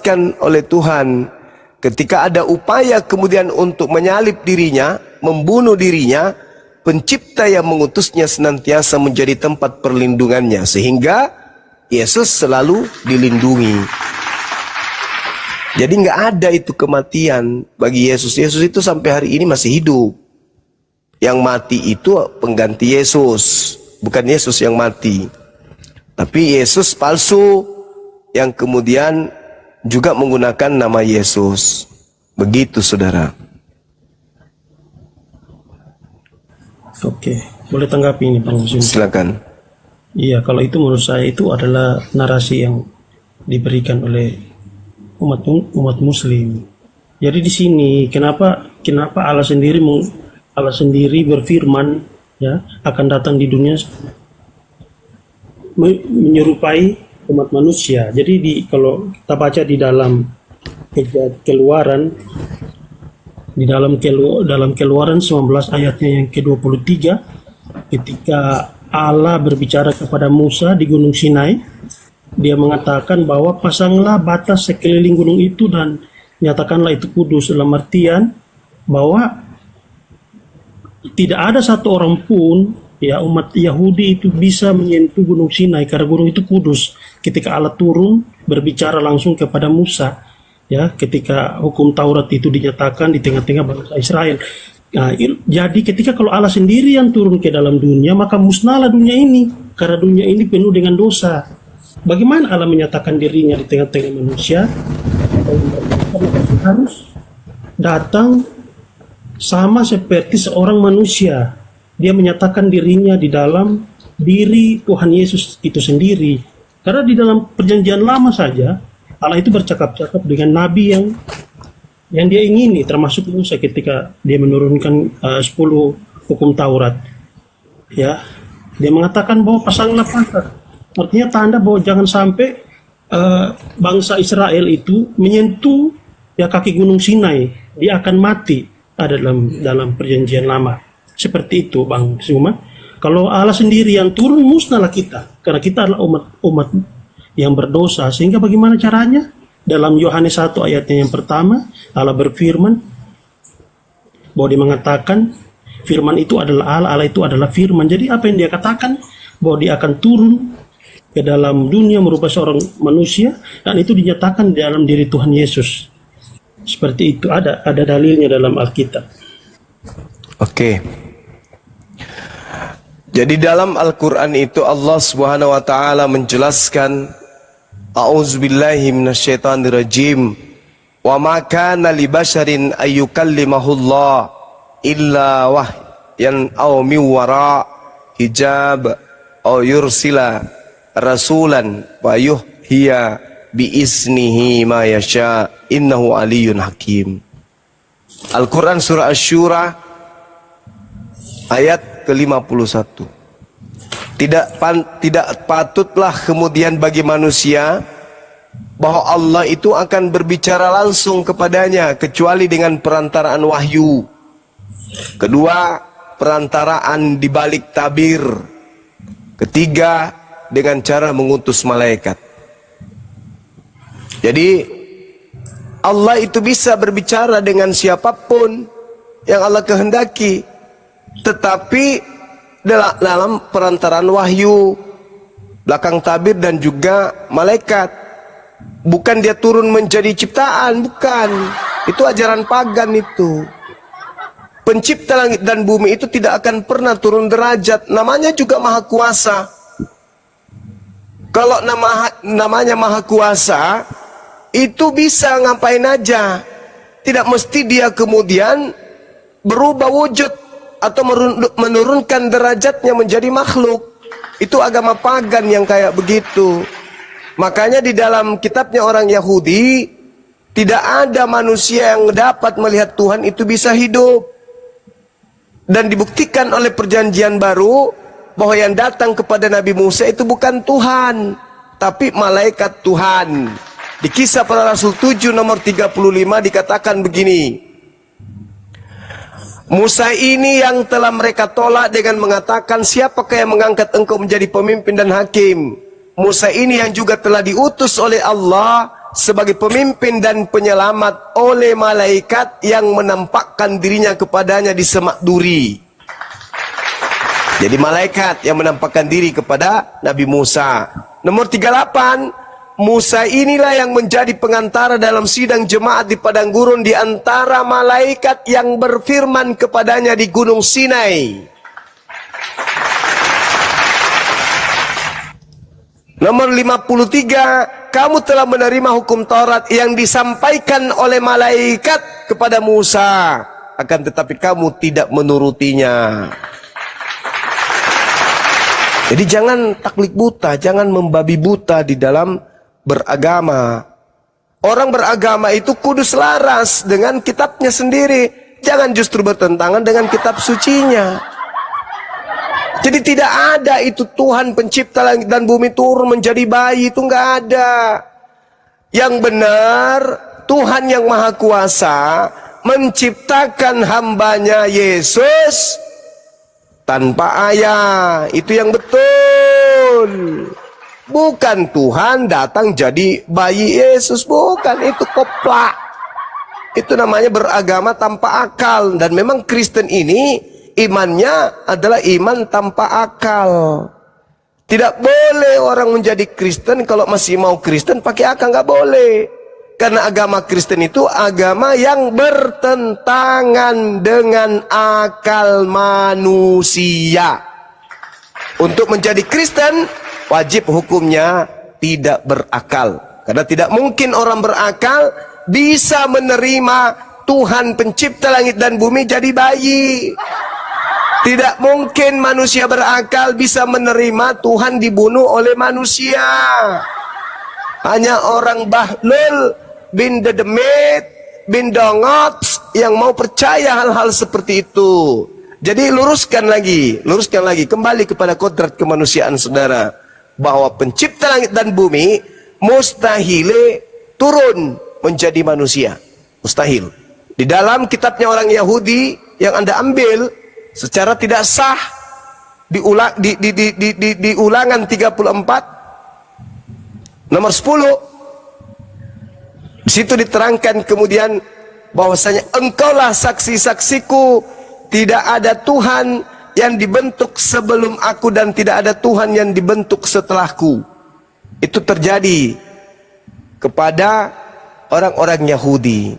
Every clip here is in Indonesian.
diberikan oleh Tuhan. Ketika ada upaya kemudian untuk menyalib dirinya, membunuh dirinya, Pencipta yang mengutusnya senantiasa menjadi tempat perlindungannya, sehingga Yesus selalu dilindungi. Jadi nggak ada itu kematian bagi Yesus. Yesus itu sampai hari ini masih hidup. Yang mati itu pengganti Yesus, bukan Yesus yang mati. Tapi Yesus palsu yang kemudian juga menggunakan nama Yesus. Begitu, saudara. Oke, boleh tanggapi ini, Bang Muslim? Silakan. Iya, kalau itu menurut saya itu adalah narasi yang diberikan oleh umat Muslim. Jadi di sini kenapa Allah sendiri berfirman, ya, akan datang di dunia menyerupai umat manusia. Jadi kalau kita baca di dalam Keluaran, di dalam Keluaran 19 ayatnya yang ke-23, ketika Allah berbicara kepada Musa di Gunung Sinai, dia mengatakan bahwa pasanglah batas sekeliling gunung itu dan nyatakanlah itu kudus, dalam artian bahwa tidak ada satu orang pun, ya, umat Yahudi itu bisa menyentuh Gunung Sinai karena gunung itu kudus. Ketika Allah turun berbicara langsung kepada Musa, ya, ketika hukum Taurat itu dinyatakan di tengah-tengah bangsa Israel. Nah, jadi ketika kalau Allah sendiri yang turun ke dalam dunia, maka musnahlah dunia ini, karena dunia ini penuh dengan dosa. Bagaimana Allah menyatakan dirinya di tengah-tengah manusia? Harus datang sama seperti seorang manusia. Dia menyatakan dirinya di dalam diri Tuhan Yesus itu sendiri. Karena di dalam perjanjian lama saja Allah itu bercakap-cakap dengan nabi yang dia ingini, termasuk Musa ketika dia menurunkan 10 hukum Taurat. Ya, dia mengatakan bahwa pasanglah pagar. Artinya tanda bahwa jangan sampai bangsa Israel itu menyentuh, ya, kaki Gunung Sinai, dia akan mati. Ada dalam perjanjian lama. Seperti itu, Bang Suma. Kalau Allah sendiri yang turun, musnahlah kita, karena kita adalah umat yang berdosa. Sehingga bagaimana caranya? Dalam Yohanes 1 ayatnya yang pertama, Allah berfirman bahwa dia mengatakan firman itu adalah Allah, Allah itu adalah firman. Jadi apa yang dia katakan? Bahwa dia akan turun ke dalam dunia merupakan seorang manusia, dan itu dinyatakan di dalam diri Tuhan Yesus. Seperti itu, ada dalilnya dalam Alkitab. Oke. Jadi dalam Al-Quran itu Allah Subhanahu wa ta'ala menjelaskan, A'udzubillahi minasyaitonirrajim, wa ma kana li basharin ayyukallimahullah illa wahyan aw min wara hijab aw yursila rasulan wa yuhya bi isnihi ma yasha innahu aliyyun hakim. Al-Quran surah Asy-Syura ayat ke-51. Tidak patutlah kemudian bagi manusia bahwa Allah itu akan berbicara langsung kepadanya kecuali dengan perantaraan wahyu. Kedua, perantaraan di balik tabir. Ketiga, dengan cara mengutus malaikat. Jadi Allah itu bisa berbicara dengan siapapun yang Allah kehendaki, tetapi dalam perantaraan wahyu, belakang tabir, dan juga malaikat. Bukan dia turun menjadi ciptaan, bukan. Itu ajaran pagan itu. Pencipta langit dan bumi itu tidak akan pernah turun derajat. Namanya juga Maha Kuasa. Kalau namanya Maha Kuasa, itu bisa ngapain aja. Tidak mesti dia kemudian berubah wujud atau menurunkan derajatnya menjadi makhluk. Itu agama pagan yang kayak begitu. Makanya di dalam kitabnya orang Yahudi, tidak ada manusia yang dapat melihat Tuhan itu bisa hidup. Dan dibuktikan oleh perjanjian baru bahwa yang datang kepada Nabi Musa itu bukan Tuhan, tapi malaikat Tuhan. Di Kisah Para Rasul 7 nomor 35 dikatakan begini, Musa ini yang telah mereka tolak dengan mengatakan, siapakah yang mengangkat engkau menjadi pemimpin dan hakim? Musa ini yang juga telah diutus oleh Allah sebagai pemimpin dan penyelamat oleh malaikat yang menampakkan dirinya kepadanya di semak duri. Jadi malaikat yang menampakkan diri kepada Nabi Musa. Nomor 38, Musa inilah yang menjadi pengantara dalam sidang jemaat di padang gurun di antara malaikat yang berfirman kepadanya di Gunung Sinai. Nomor 53, kamu telah menerima hukum Taurat yang disampaikan oleh malaikat kepada Musa, akan tetapi kamu tidak menurutinya. Jadi jangan taklid buta, jangan membabi buta di dalam beragama. Orang beragama itu kudu selaras dengan kitabnya sendiri, jangan justru bertentangan dengan kitab sucinya. Jadi tidak ada itu Tuhan pencipta langit dan bumi turun menjadi bayi, itu nggak ada. Yang benar Tuhan yang Maha Kuasa menciptakan hambanya Yesus tanpa ayah, itu yang betul. Bukan Tuhan datang jadi bayi Yesus, bukan, itu koplak. Itu namanya beragama tanpa akal. Dan memang Kristen ini imannya adalah iman tanpa akal. Tidak boleh orang menjadi Kristen kalau masih mau Kristen pakai akal, nggak boleh. Karena agama Kristen itu agama yang bertentangan dengan akal manusia. Untuk menjadi Kristen wajib hukumnya tidak berakal. Karena tidak mungkin orang berakal bisa menerima Tuhan pencipta langit dan bumi jadi bayi. Tidak mungkin manusia berakal bisa menerima Tuhan dibunuh oleh manusia. Hanya orang bahlul bin dedemit bin dongot yang mau percaya hal-hal seperti itu. Jadi luruskan lagi, kembali kepada kodrat kemanusiaan saudara, bahwa pencipta langit dan bumi mustahil turun menjadi manusia, mustahil. Di dalam kitabnya orang Yahudi yang Anda ambil secara tidak sah di Ulangan 34 nomor 10, di situ diterangkan kemudian bahwasanya engkaulah saksi-saksiku, tidak ada Tuhan yang dibentuk sebelum aku dan tidak ada Tuhan yang dibentuk setelahku. Itu terjadi kepada orang-orang Yahudi.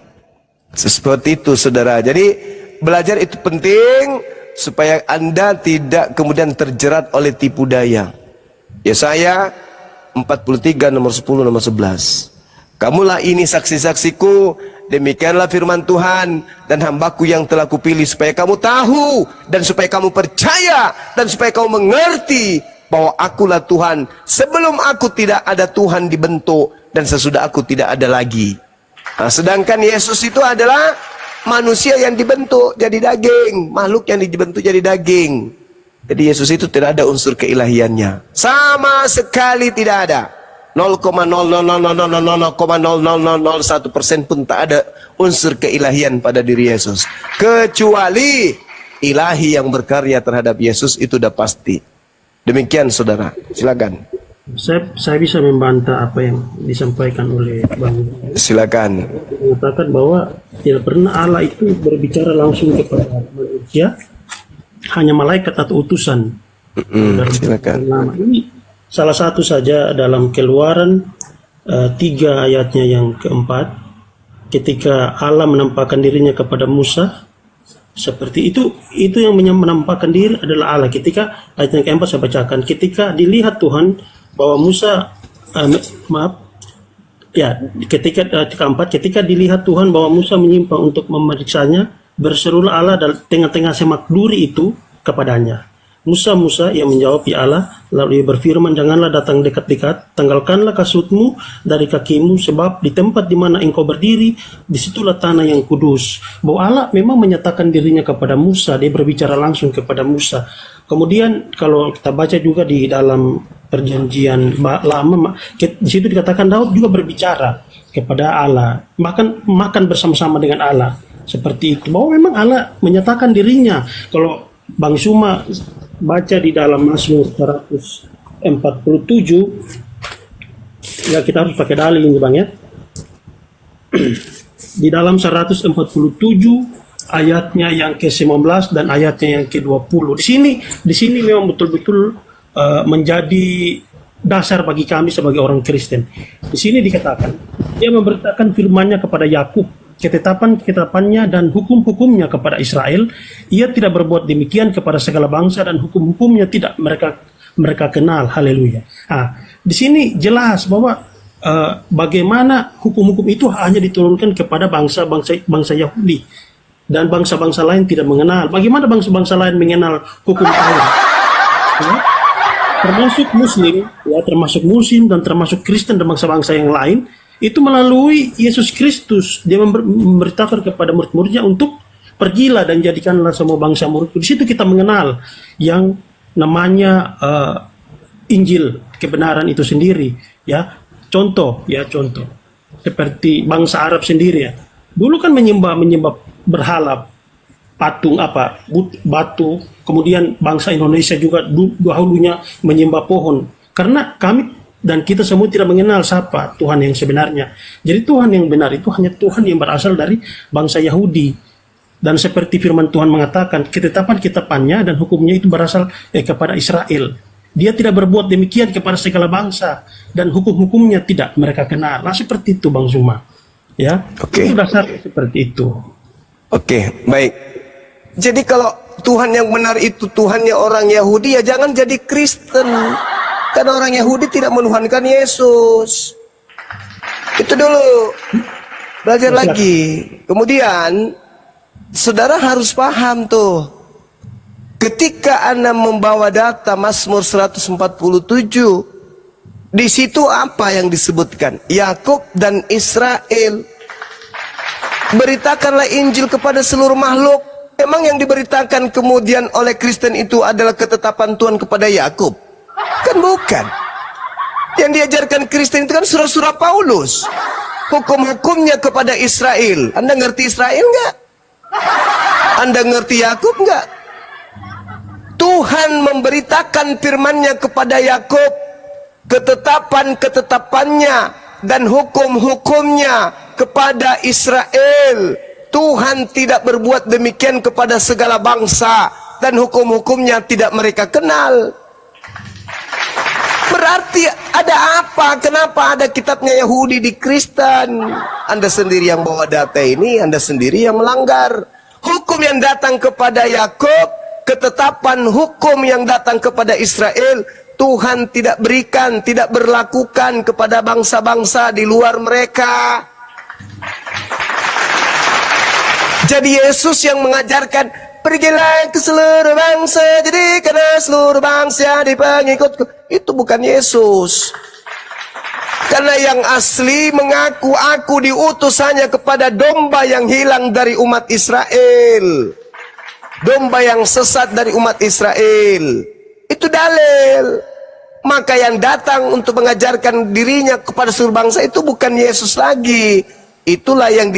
Seperti itu saudara. Jadi belajar itu penting supaya Anda tidak kemudian terjerat oleh tipu daya. Yesaya 43 nomor 10 nomor 11. Kamulah ini saksi-saksiku, demikianlah firman Tuhan, dan hambaku yang telah kupilih, supaya kamu tahu, dan supaya kamu percaya, dan supaya kamu mengerti bahwa akulah Tuhan. Sebelum aku tidak ada Tuhan dibentuk, dan sesudah aku tidak ada lagi. Nah, sedangkan Yesus itu adalah manusia yang dibentuk jadi daging, makhluk yang dibentuk jadi daging. Jadi Yesus itu tidak ada unsur keilahiannya, sama sekali tidak ada. 0,000000001% pun tak ada unsur keilahian pada diri Yesus, kecuali ilahi yang berkarya terhadap Yesus, itu sudah pasti. Demikian saudara, silakan. Saya bisa membantah apa yang disampaikan oleh Bang. Silakan. Mengatakan bahwa tidak pernah Allah itu berbicara langsung kepada manusia, hanya malaikat atau utusan. Silakan. Ini salah satu saja dalam Keluaran 3 ayatnya yang keempat, ketika Allah menampakkan dirinya kepada Musa seperti itu yang menampakkan diri adalah Allah. Ketika ayat yang keempat saya bacakan, ketika dilihat Tuhan bahwa Musa ketika dilihat Tuhan bahwa Musa menyimpang untuk memeriksanya, berserulah Allah dari tengah-tengah semak duri itu kepadanya, Musa, Musa, ia menjawab, ya Allah. Lalu ia berfirman, janganlah datang dekat-dekat, tanggalkanlah kasutmu dari kakimu, sebab di tempat di mana engkau berdiri, disitulah tanah yang kudus. Bahwa Allah memang menyatakan dirinya kepada Musa, dia berbicara langsung kepada Musa. Kemudian kalau kita baca juga di dalam perjanjian lama, di situ dikatakan Daud juga berbicara kepada Allah, makan bersama-sama dengan Allah. Seperti itu, bahwa memang Allah menyatakan dirinya. Kalau Bang Suma baca di dalam Mazmur 147, ya kita harus pakai dalil ini Bang ya. di dalam 147 ayatnya yang ke-19 dan ayatnya yang ke-20. Di sini memang betul-betul menjadi dasar bagi kami sebagai orang Kristen. Di sini dikatakan, dia memberitakan firman-Nya kepada Yakub, ketetapan-ketetapannya dan hukum-hukumnya kepada Israel. Ia tidak berbuat demikian kepada segala bangsa dan hukum-hukumnya tidak mereka kenal. Haleluya. Di sini jelas bahwa bagaimana hukum-hukum itu hanya diturunkan kepada bangsa Yahudi dan bangsa-bangsa lain tidak mengenal. Bagaimana bangsa-bangsa lain mengenal hukum Taurat? Ya? Termasuk Muslim, ya, termasuk Muslim dan termasuk Kristen dan bangsa-bangsa yang lain, itu melalui Yesus Kristus. Dia memberitakan kepada murid-muridnya untuk pergilah dan jadikanlah semua bangsa muridku. Di situ kita mengenal yang namanya Injil, kebenaran itu sendiri. Ya, contoh seperti bangsa Arab sendiri ya. Dulu kan menyembah berhala, patung batu. Kemudian bangsa Indonesia juga dahulunya menyembah pohon. Karena kami dan kita semua tidak mengenal siapa Tuhan yang sebenarnya. Jadi Tuhan yang benar itu hanya Tuhan yang berasal dari bangsa Yahudi. Dan seperti firman Tuhan mengatakan, ketetapan-ketetapannya dan hukumnya itu berasal kepada Israel. Dia tidak berbuat demikian kepada segala bangsa dan hukum-hukumnya tidak mereka kenal. Nah, seperti itu Bang Zuma. Ya. Itu dasar seperti itu. Baik. Jadi kalau Tuhan yang benar itu Tuhannya orang Yahudi, ya jangan jadi Kristen. Karena orang Yahudi tidak menuhankan Yesus. Itu dulu. Belajar lagi. Kemudian saudara harus paham tuh. Ketika Anda membawa data Mazmur 147, di situ apa yang disebutkan? Yakub dan Israel. Beritakanlah Injil kepada seluruh makhluk. Emang yang diberitakan kemudian oleh Kristen itu adalah ketetapan Tuhan kepada Yakub? Kan bukan. Yang diajarkan Kristen itu kan surah-surah Paulus. Hukum-hukumnya kepada Israel. Anda ngerti Israel nggak? Anda ngerti Yakub nggak? Tuhan memberitakan firman-Nya kepada Yakub, ketetapan-ketetapannya dan hukum-hukumnya kepada Israel. Tuhan tidak berbuat demikian kepada segala bangsa dan hukum-hukumnya tidak mereka kenal. Berarti ada apa? Kenapa ada kitabnya Yahudi di Kristen? Anda sendiri yang bawa data ini, Anda sendiri yang melanggar. Hukum yang datang kepada Yakub, ketetapan hukum yang datang kepada Israel, Tuhan tidak berikan, tidak berlakukan kepada bangsa-bangsa di luar mereka. Jadi Yesus yang mengajarkan, pergilah ke seluruh bangsa, jadi karena seluruh bangsa di pengikutku. Itu bukan Yesus. Karena yang asli mengaku aku diutus hanya kepada domba yang hilang dari umat Israel. Domba yang sesat dari umat Israel. Itu dalil. Maka yang datang untuk mengajarkan dirinya kepada seluruh bangsa itu bukan Yesus lagi. Itulah yang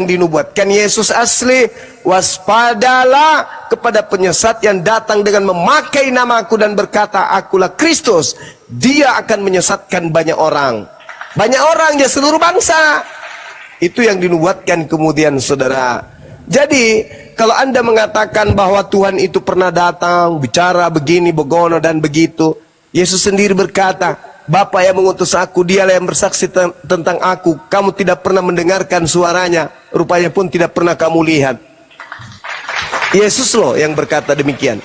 dinubuatkan Yesus asli. Waspadalah kepada penyesat yang datang dengan memakai namaku dan berkata, akulah Kristus. Dia akan menyesatkan banyak orang. Banyak orang, ya seluruh bangsa. Itu yang dinubuatkan kemudian saudara. Jadi kalau Anda mengatakan bahwa Tuhan itu pernah datang, bicara begini, begono dan begitu, Yesus sendiri berkata, Bapa yang mengutus aku, dialah yang bersaksi tentang aku. Kamu tidak pernah mendengarkan suaranya, rupanya pun tidak pernah kamu lihat. Yesus loh yang berkata demikian.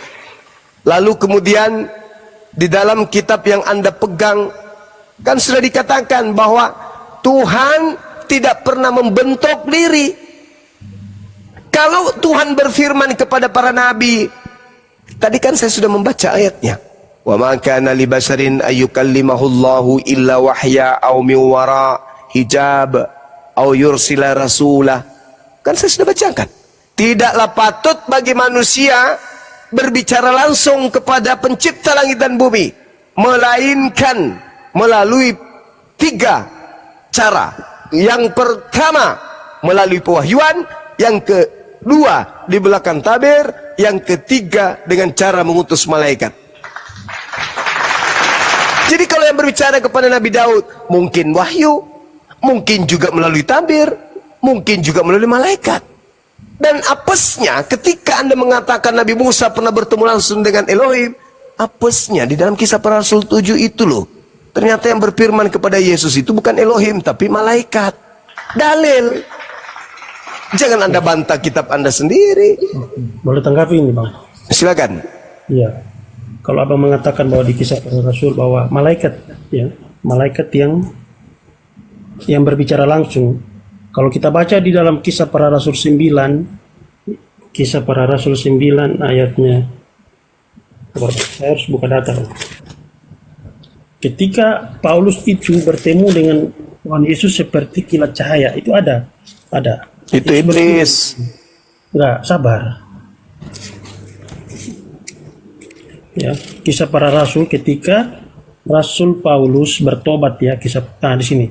Lalu kemudian di dalam kitab yang Anda pegang, kan sudah dikatakan bahwa Tuhan tidak pernah membentuk diri. Kalau Tuhan berfirman kepada para nabi, tadi kan saya sudah membaca ayatnya. Wa ma kana li basarin ayyukallimahullahu illa wahya aw min wara hijab aw yursila rasulah. Kan saya sudah bacakan. Tidaklah patut bagi manusia berbicara langsung kepada pencipta langit dan bumi, melainkan melalui 3 cara. Yang pertama melalui pewahyuan, yang kedua di belakang tabir, yang ketiga dengan cara mengutus malaikat. Jadi kalau yang berbicara kepada Nabi Daud, mungkin wahyu, mungkin juga melalui tabir, mungkin juga melalui malaikat. Dan apesnya ketika Anda mengatakan Nabi Musa pernah bertemu langsung dengan Elohim, apesnya di dalam Kisah Para Rasul 7 itu loh, ternyata yang berfirman kepada Yesus itu bukan Elohim tapi malaikat. Dalil. Jangan Anda bantah kitab Anda sendiri. Boleh tanggapi ini, Bang? Silakan. Iya. Kalau Abang mengatakan bahwa di Kisah Para Rasul bahwa malaikat, ya, malaikat yang berbicara langsung. Kalau kita baca di dalam Kisah Para Rasul 9, Kisah Para Rasul 9 ayatnya, saya harus buka data. Ketika Paulus itu bertemu dengan Tuhan Yesus seperti kilat cahaya, itu ada. Itu iblis. Enggak, sabar. Ya, Kisah Para Rasul ketika Rasul Paulus bertobat, ya, di sini.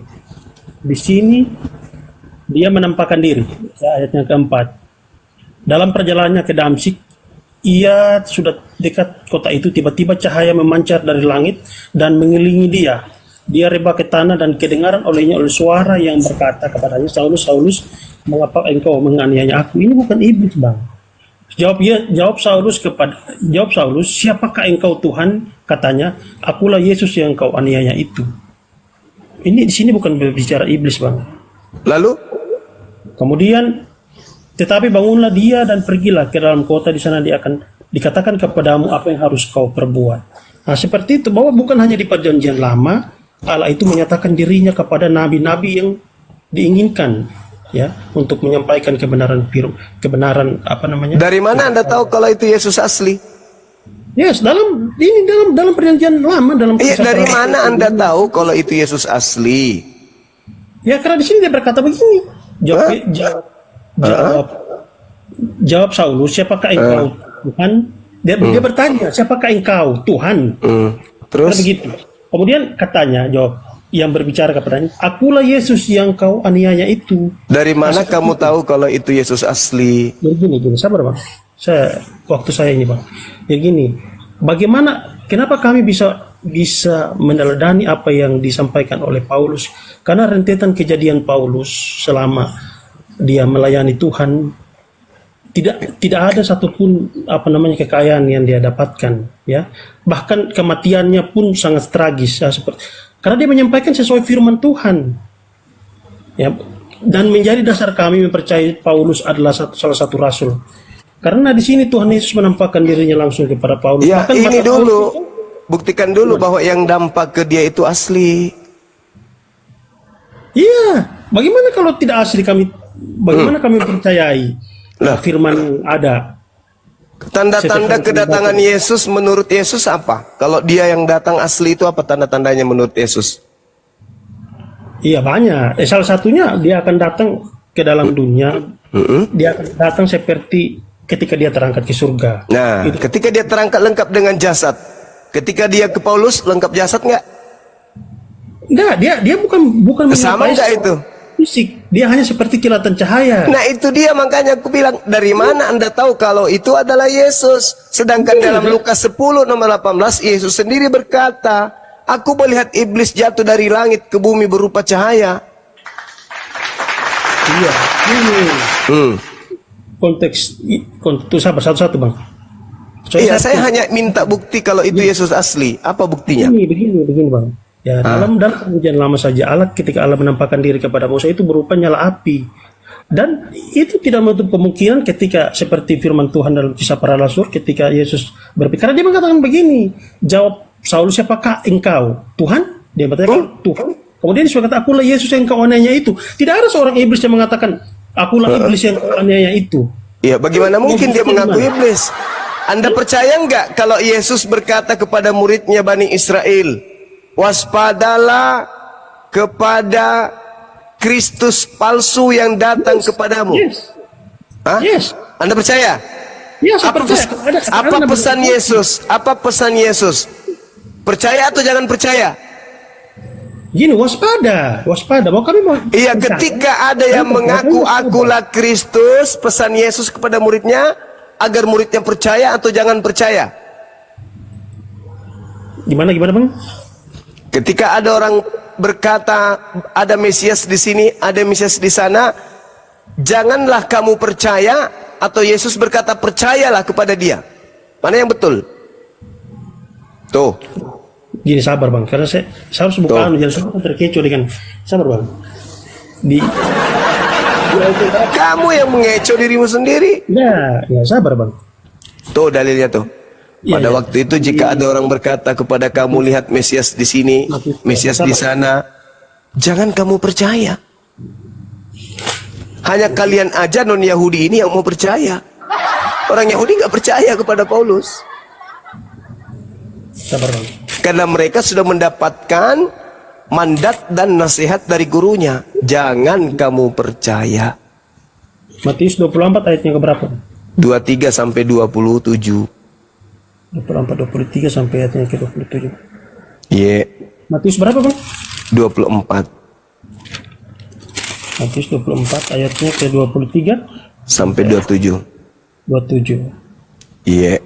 Di sini dia menampakkan diri, ya, ayatnya keempat. Dalam perjalanannya ke Damsyik, ia sudah dekat kota itu, tiba-tiba cahaya memancar dari langit dan mengelilingi dia. Dia rebah ke tanah dan kedengaran oleh suara yang berkata kepadanya, Saulus, Saulus, mengapa engkau menganiaya aku? Ini bukan iblis, Bang. Jawab Saulus, siapakah engkau Tuhan? Katanya, akulah Yesus yang kau aniaya itu. Ini di sini bukan berbicara iblis, Bang. Lalu? Kemudian, tetapi bangunlah dia dan pergilah ke dalam kota, di sana dia akan dikatakan kepadamu apa yang harus kau perbuat. Nah, seperti itu, bahwa bukan hanya di perjanjian lama, Allah itu menyatakan dirinya kepada nabi-nabi yang diinginkan, ya, untuk menyampaikan kebenaran apa namanya? Dari mana Anda tahu kalau itu Yesus asli? Yes, dalam perjanjian lama, dalam Iya, dari mana Anda tahu kalau itu Yesus asli? Ya, karena di sini dia berkata begini. Jawab Saulus, siapakah engkau Tuhan? Dia bertanya, siapakah engkau Tuhan? Terus? Karena begitu. Kemudian katanya, jawab yang berbicara kepadanya, akulah Yesus yang kau aniaya itu. Dari mana kamu tahu kalau itu Yesus asli? Jadi gini, sabar, Bang. Waktu saya ini, Bang. Ya gini, kenapa kami bisa meneladani apa yang disampaikan oleh Paulus? Karena rentetan kejadian Paulus selama dia melayani Tuhan, tidak ada satupun kekayaan yang dia dapatkan, ya. Bahkan kematiannya pun sangat tragis, ya, karena dia menyampaikan sesuai firman Tuhan, ya, dan menjadi dasar kami mempercayai Paulus adalah salah satu rasul. Karena di sini Tuhan Yesus menampakkan dirinya langsung kepada Paulus. Ya, bahkan ini dulu buktikan dulu bahwa yang dampak ke dia itu asli. Iya, bagaimana kalau tidak asli bagaimana kami percayai firman yang ada? Tanda-tanda kedatangan Yesus menurut Yesus apa? Kalau dia yang datang asli itu apa tanda-tandanya menurut Yesus? Iya, banyak. Salah satunya dia akan datang ke dalam dunia. Dia akan datang seperti ketika dia terangkat ke surga. Nah, ketika dia terangkat lengkap dengan jasad. Ketika dia ke Paulus lengkap jasad nggak? Enggak, dia bukan sama enggak itu? Fisik, dia hanya seperti kilatan cahaya. Nah, itu dia, makanya aku bilang, dari mana Anda tahu kalau itu adalah Yesus? Sedangkan dalam Lukas 10 nomor 18 Yesus sendiri berkata, aku melihat iblis jatuh dari langit ke bumi berupa cahaya. Iya. Konteks sabar satu-satu, Bang. Iya, saya hanya minta bukti kalau itu Yesus asli. Apa buktinya? Begini, Bang. Ya, dalam perjanjian lama saja ketika Allah menampakkan diri kepada Musa itu berupa nyala api. Dan itu tidak menutup kemungkinan ketika seperti firman Tuhan dalam Kisah Para Rasul ketika Yesus berbicara, dia mengatakan begini, jawab Saulus, siapakah engkau? Tuhan? Dia berkata, Tuhan. Kemudian dia berkata, akulah Yesus yang kau aniaya itu. Tidak ada seorang iblis yang mengatakan, akulah iblis yang kau aniaya itu. Iya, bagaimana mungkin dia mengaku iblis? Anda percaya enggak kalau Yesus berkata kepada muridnya Bani Israel, waspadalah kepada Kristus palsu yang datang kepadamu. Yes. Hah? Yes. Anda percaya? Yes, apa pesan Yesus? Apa pesan Yesus? Percaya atau jangan percaya? Gini, waspada. Mau kami mau. Iya, ketika ada yang mengaku akulah Kristus, pesan Yesus kepada muridnya agar muridnya percaya atau jangan percaya? Gimana, Bang? Ketika ada orang berkata ada Mesias di sini, ada Mesias di sana, janganlah kamu percaya, atau Yesus berkata percayalah kepada dia? Mana yang betul? Tuh. Gini, sabar bang, karena saya harus buka jangan sampai terkecoh dengan sabar bang. Kamu yang mengecoh dirimu sendiri. Ya sabar bang. Tuh dalilnya tuh. Pada Ya. waktu itu jika ada orang berkata kepada kamu, lihat Mesias di sini, Mesias di sana, jangan kamu percaya. Hanya kalian aja non Yahudi ini yang mau percaya. Orang Yahudi nggak percaya kepada Paulus. Sabar bang. Karena mereka sudah mendapatkan mandat dan nasihat dari gurunya. Jangan kamu percaya. Matius 24 ayatnya ke berapa? 23 sampai 27. 24, 23 sampai ayatnya ke 27. Iya. Matius berapa bang? 24 Matius 24 ayatnya ke 23 sampai 27. 27. Iya.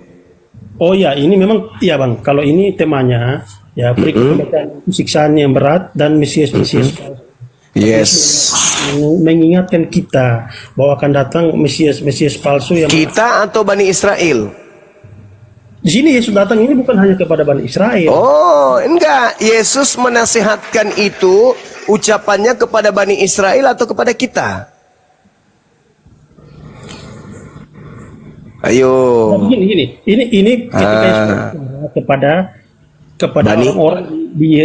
Oh ya, ini memang ya bang. Kalau ini temanya ya perikop siksaan yang berat dan Mesias. Yes. Mengingatkan kita bahwa akan datang Mesias palsu yang Kita atau Bani Israel? di sini Yesus datang ini bukan hanya kepada Bani Israel. Oh, enggak. Yesus menasihatkan itu ucapannya kepada Bani Israel atau kepada kita? Ayo. Nah, gini. Ini ketika Yesus kepada Bani? orang-orang di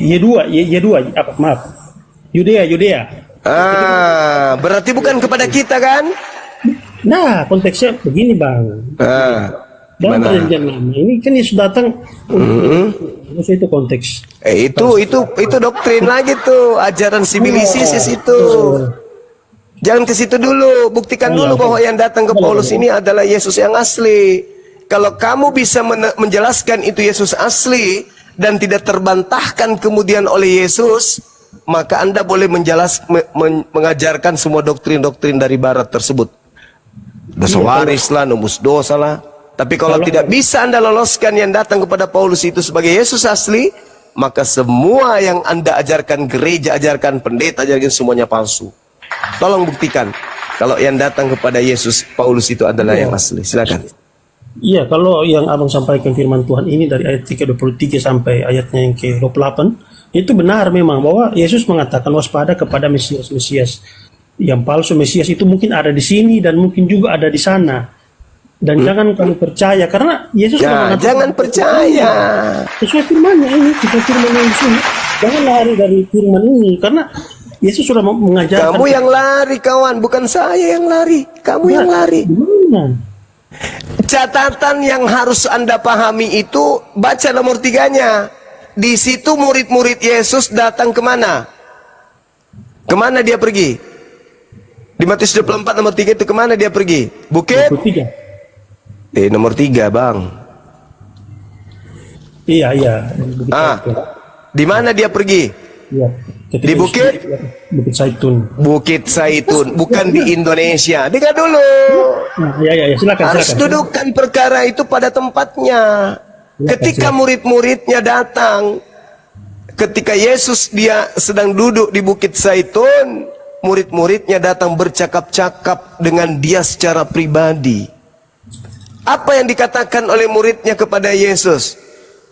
Y2 apa maaf. Yudea. Berarti bukan kepada kita kan? Nah, konteksnya begini, Bang. Dalam perjanjian lama ini kan Yesus datang untuk itu konteks. Itu doktrin lagi tuh, ajaran sibilisis itu. Jangan ke situ dulu, buktikan dulu bahwa yang datang ke Paulus ini adalah Yesus yang asli. Kalau kamu bisa menjelaskan itu Yesus asli dan tidak terbantahkan kemudian oleh Yesus, maka Anda boleh mengajarkan semua doktrin-doktrin dari barat tersebut. Dosa waris lah, nembus dosa lah. Tapi kalau tidak bisa Anda loloskan yang datang kepada Paulus itu sebagai Yesus asli, maka semua yang Anda ajarkan, gereja ajarkan, pendeta ajarkan, semuanya palsu. Tolong buktikan kalau yang datang kepada Yesus Paulus itu adalah yang asli. Silakan. Iya, kalau yang abang sampaikan firman Tuhan ini dari ayat 23 sampai ayatnya yang ke-28, itu benar memang bahwa Yesus mengatakan waspada kepada Mesias yang palsu. Mesias itu mungkin ada di sini dan mungkin juga ada di sana. Dan jangan kamu percaya karena Yesus mengatakan jangan percaya. Sesuai firman-Nya ini, sesuai firman-Nya di sini. Jangan lari dari firman ini karena Yesus sudah mengajarkan. Kamu yang lari kawan, bukan saya yang lari. Kamu yang lari. Catatan yang harus Anda pahami itu, baca nomor 3-nya. Di situ murid-murid Yesus datang kemana? Kemana dia pergi? Di Matius 24 nomor 3 itu kemana dia pergi? Bukit? 23. Nomor 3 bang. Iya. Di mana dia pergi? Iya. Di Bukit Zaitun. Bukit Zaitun, bukan di Indonesia. Dengar dulu. Ya, silakan. Harus dudukkan perkara itu pada tempatnya. Ketika murid-muridnya datang, ketika Yesus dia sedang duduk di Bukit Zaitun, murid-muridnya datang bercakap-cakap dengan dia secara pribadi. Apa yang dikatakan oleh muridnya kepada Yesus?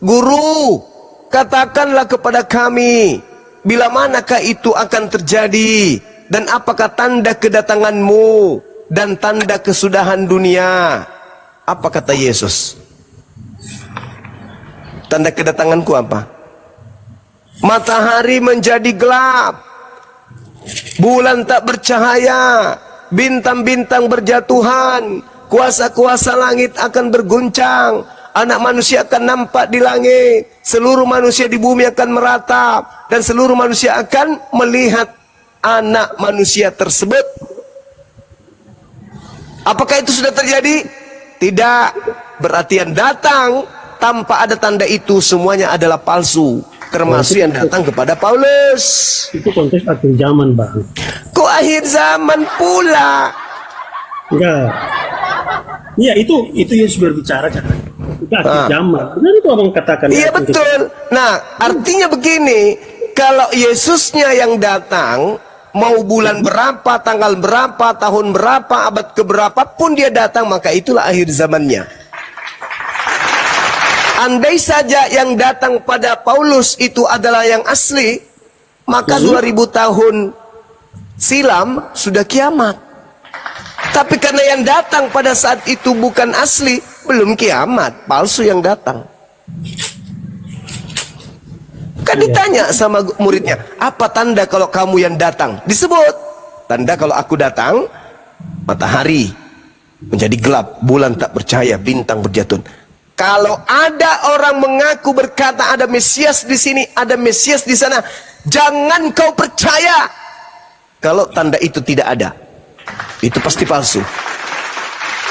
Guru, katakanlah kepada kami, bila manakah itu akan terjadi? Dan apakah tanda kedatanganmu dan tanda kesudahan dunia? Apa kata Yesus? Tanda kedatanganku apa? Matahari menjadi gelap, bulan tak bercahaya, bintang-bintang berjatuhan, kuasa-kuasa langit akan berguncang, anak manusia akan nampak di langit, seluruh manusia di bumi akan meratap, dan seluruh manusia akan melihat anak manusia tersebut. Apakah itu sudah terjadi? Tidak. Berarti yang datang tanpa ada tanda itu semuanya adalah palsu, termasuk yang datang kepada Paulus. Itu konteks akhir zaman, Bang. Kok akhir zaman pula? Enggak. Iya, itu Yesus berbicara kan. Itu akhir zaman. Benar itu abang katakan. Iya betul. Nah, artinya begini, kalau Yesusnya yang datang, mau bulan berapa, tanggal berapa, tahun berapa, abad keberapa pun dia datang, maka itulah akhir zamannya. Andai saja yang datang pada Paulus itu adalah yang asli, maka 2000 tahun silam sudah kiamat. Tapi karena yang datang pada saat itu bukan asli, belum kiamat, palsu yang datang. Kan ditanya sama muridnya, apa tanda kalau kamu yang datang? Disebut, tanda kalau aku datang, matahari menjadi gelap, bulan tak percaya, bintang berjatuhan. Kalau ada orang mengaku berkata ada Mesias di sini, ada Mesias di sana, jangan kau percaya. Kalau tanda itu tidak ada, itu pasti palsu.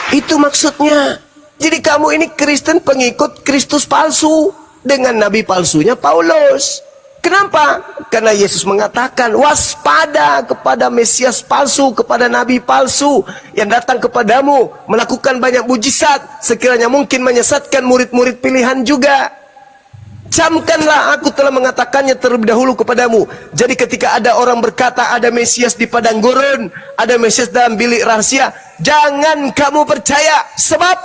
Itu maksudnya. Jadi kamu ini Kristen pengikut Kristus palsu dengan nabi palsunya Paulus. Kenapa? Karena Yesus mengatakan waspada kepada Mesias palsu, kepada nabi palsu yang datang kepadamu melakukan banyak mujizat, sekiranya mungkin menyesatkan murid-murid pilihan juga. Camkanlah, aku telah mengatakannya terlebih dahulu kepadamu. Jadi ketika ada orang berkata ada Mesias di padang gurun, ada Mesias dalam bilik rahasia, jangan kamu percaya. Sebab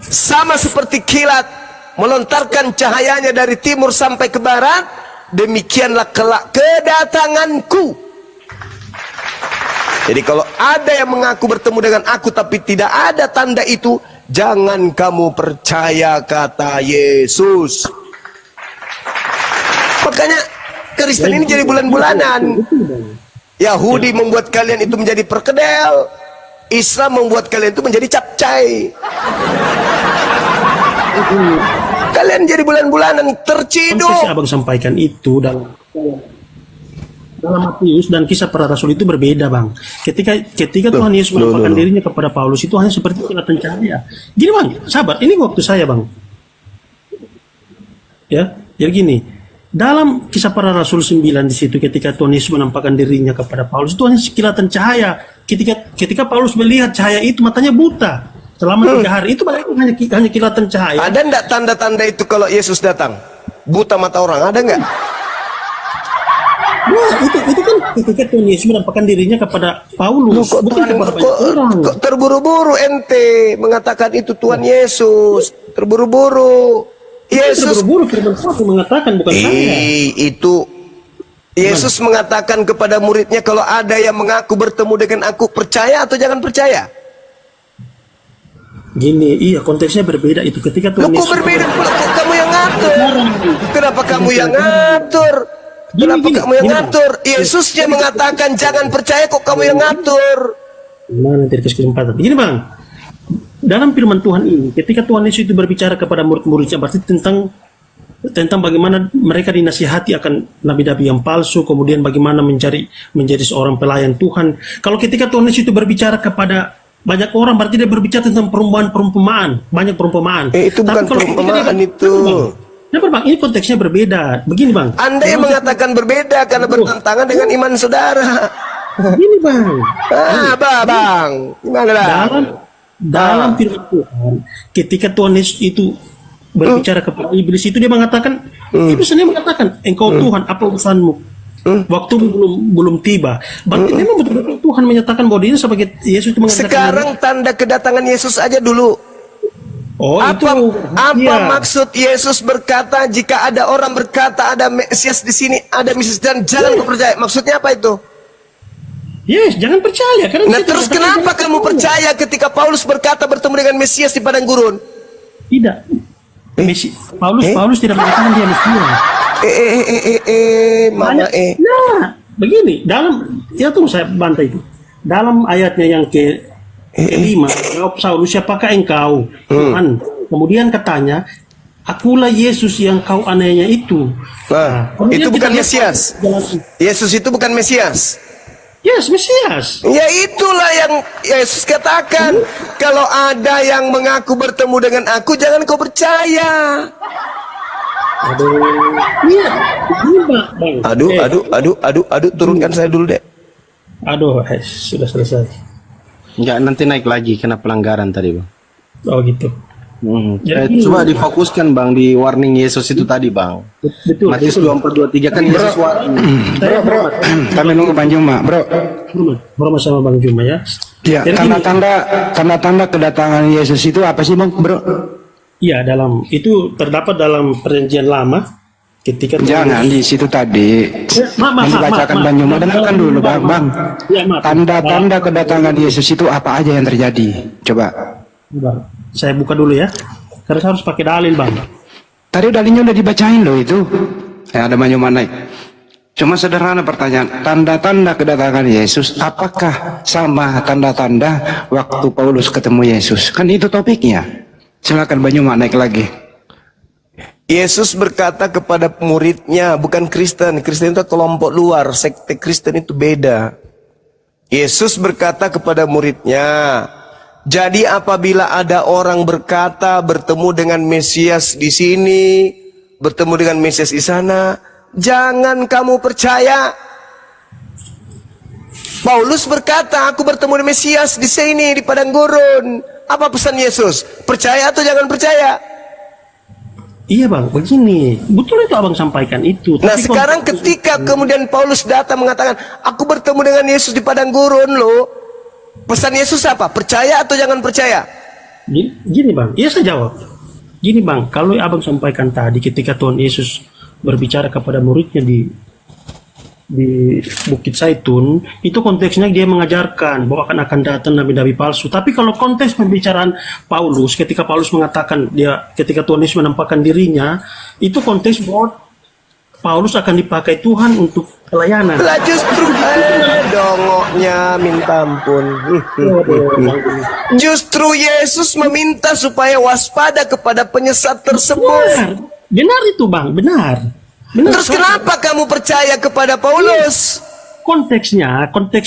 sama seperti kilat melontarkan cahayanya dari timur sampai ke barat, demikianlah kelak kedatanganku. Jadi kalau ada yang mengaku bertemu dengan aku tapi tidak ada tanda itu, jangan kamu percaya, kata Yesus. Makanya Kristen ini jadi bulan-bulanan. Yahudi membuat kalian itu menjadi perkedel, Islam membuat kalian itu menjadi capcay. Kalian jadi bulan-bulanan terciduk. Konteks abang sampaikan itu dalam Matius dan kisah para rasul itu berbeda, bang. Ketika Tuhan Yesus menampakkan dirinya kepada Paulus itu hanya seperti kilatan cahaya. Gini bang, sahabat, ini waktu saya bang. Ya, jadi gini. Dalam kisah para rasul 9 di situ, ketika Tuhan Yesus menampakkan dirinya kepada Paulus itu hanya kilatan cahaya. Ketika Paulus melihat cahaya itu, matanya buta. Selama 3 hari itu hanya kilatan cahaya. Ada enggak tanda-tanda itu kalau Yesus datang? Buta mata orang, ada enggak? Nah, itu kan ketika Tuhan Yesus menampakkan dirinya kepada Paulus, kok bukan kepada banyak orang. Kok terburu-buru ente mengatakan itu Tuhan Yesus? Terburu-buru. Yesus terburu-buru, firman Tuhan mengatakan, bukan saya. Itu Yesus mengatakan kepada muridnya, kalau ada yang mengaku bertemu dengan aku, percaya atau jangan percaya? Gini, iya, konteksnya berbeda itu. Ketika Tuhan Yesus, kok berbeda pula, kok kamu yang ngatur? Kenapa kamu yang ngatur? Kenapa kamu yang ngatur? Yesusnya mengatakan jangan percaya, kok kamu yang ngatur? Mana nanti dikasih kesempatan. Begini bang, dalam firman Tuhan ini, ketika Tuhan Yesus itu berbicara kepada murid-muridnya, berarti tentang bagaimana mereka dinasihati akan nabi-nabi yang palsu, kemudian bagaimana menjadi seorang pelayan Tuhan. Kalau ketika Tuhan Yesus itu berbicara kepada banyak orang, berarti dia berbicara tentang perumpamaan, banyak perumpamaan. Itu bukan perumpamaan itu. Kenapa bang? Ini konteksnya berbeda. Begini bang. Anda yang mengatakan berbeda karena bertentangan dengan iman saudara. Begini bang. Bang. Gimana lah? Dalam firman Tuhan, ketika Tuhan Yesus itu berbicara kepada iblis itu, dia mengatakan, iblis sendiri mengatakan, engkau Tuhan, apa urusanmu? Waktu belum tiba. Berarti memang betul-betul Tuhan menyatakan bahwa dia sebagai Yesus itu mengatakan. Sekarang tanda kedatangan Yesus aja dulu. Oh, apa maksud Yesus berkata jika ada orang berkata ada Mesias di sini, ada Mesias, dan jangan kau percaya? Maksudnya apa itu? Yes, jangan percaya. Nah terus kenapa kamu percaya ketika Paulus berkata bertemu dengan Mesias di padang gurun? Tidak. Paulus tidak mengatakan dia Mesias. Nah, begini, tunggu saya bantai itu. Dalam ayatnya yang kelima, jawab Saulus, siapakah engkau? Tuhan. Kemudian katanya, akulah Yesus yang kau aniaya itu. Itu bukan Mesias. Yesus itu bukan Mesias. Yes, Mesias. Ya itulah yang Yesus katakan. Kalau ada yang mengaku bertemu dengan aku, jangan kau percaya. Aduh, turunkan saya dulu deh. Sudah selesai. Enggak, nanti naik lagi kena pelanggaran tadi, Bang. Oh gitu. Jadi- Coba difokuskan Bang di warning Yesus itu tadi Bang. Betul. Matius 24:23 kan Yesus warning. Bro, kami nunggu Bang Juma, bro. Hormat sama Bang Juma ya. Ya, Jadi gini, tanda-tanda kedatangan Yesus itu apa sih Bang, bro? iya, itu terdapat dalam perjanjian lama ketika Jangan di situ tadi. Maaf, Yang dibacakan Bang Juma, dengarkan dulu Bang. Ya, maaf. Tanda-tanda kedatangan Yesus itu apa aja yang terjadi? Coba. Bang, saya buka dulu ya. Karena saya harus pakai dalil, Bang. Tadi dalilnya udah dibacain loh itu. Ada Bang Juma naik. Cuma sederhana pertanyaan, tanda-tanda kedatangan Yesus apakah sama tanda-tanda waktu Paulus ketemu Yesus? Kan itu topiknya. Silakan Bang Juma naik lagi. Yesus berkata kepada muridnya, bukan Kristen. Kristen itu kelompok luar, sekte Kristen itu beda. Yesus berkata kepada muridnya, jadi apabila ada orang berkata bertemu dengan Mesias di sini, bertemu dengan Mesias di sana, jangan kamu percaya. Paulus berkata, aku bertemu dengan Mesias di sini, di padang gurun. Apa pesan Yesus? Percaya atau jangan percaya? Iya, Bang, begini. Betul itu Abang sampaikan itu. Nah Tapi sekarang ketika kemudian Paulus datang mengatakan, aku bertemu dengan Yesus di padang gurun loh. Pesan Yesus apa? Percaya atau jangan percaya? Gini, Bang, iya saya jawab. Gini, Bang, kalau Abang sampaikan tadi ketika Tuhan Yesus berbicara kepada muridnya di Bukit Zaitun, itu konteksnya dia mengajarkan bahwa akan datang nabi-nabi palsu. Tapi kalau konteks pembicaraan Paulus, ketika Paulus mengatakan ketika Tuhan Yesus menampakkan dirinya, itu konteks bahwa Paulus akan dipakai Tuhan untuk pelayanan. Lah justru dongoknya minta ampun. Justru Yesus meminta supaya waspada kepada penyesat tersebut. Benar itu, Bang, benar. Terus kenapa kamu percaya kepada Paulus? Konteks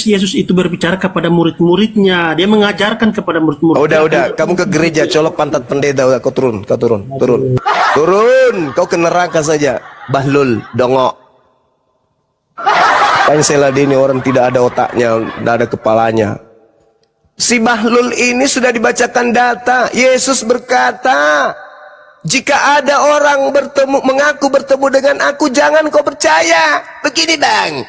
Yesus itu berbicara kepada murid-muridnya. Dia mengajarkan kepada murid-muridnya. Udah, kamu ke gereja colok pantat pendeta, udah kau turun. Kau ke neraka saja. Bahlul, dongok. Pansela ini orang tidak ada otaknya, tidak ada kepalanya. Si Bahlul ini sudah dibacakan data. Yesus berkata, jika ada orang mengaku bertemu dengan aku, jangan kau percaya. Begini bang.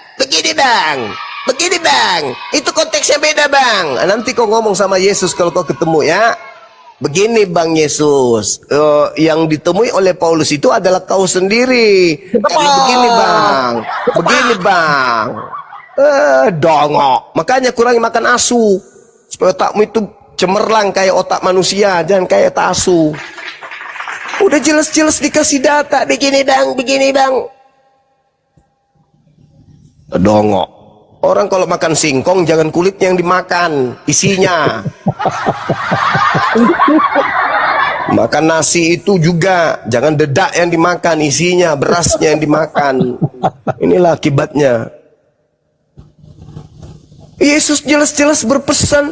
Itu konteksnya beda bang. Nanti kau ngomong sama Yesus kalau kau ketemu ya. Begini bang Yesus, yang ditemui oleh Paulus itu adalah kau sendiri. Jadi begini bang. Dongok. Makanya kurangi makan asu. Supaya otakmu itu cemerlang kayak otak manusia, jangan kayak otak asu. Udah jelas-jelas dikasih data, begini bang. Dongok. Orang kalau makan singkong jangan kulitnya yang dimakan, isinya. Makan nasi itu juga jangan dedak yang dimakan, isinya, berasnya yang dimakan. Inilah akibatnya. Yesus jelas-jelas berpesan,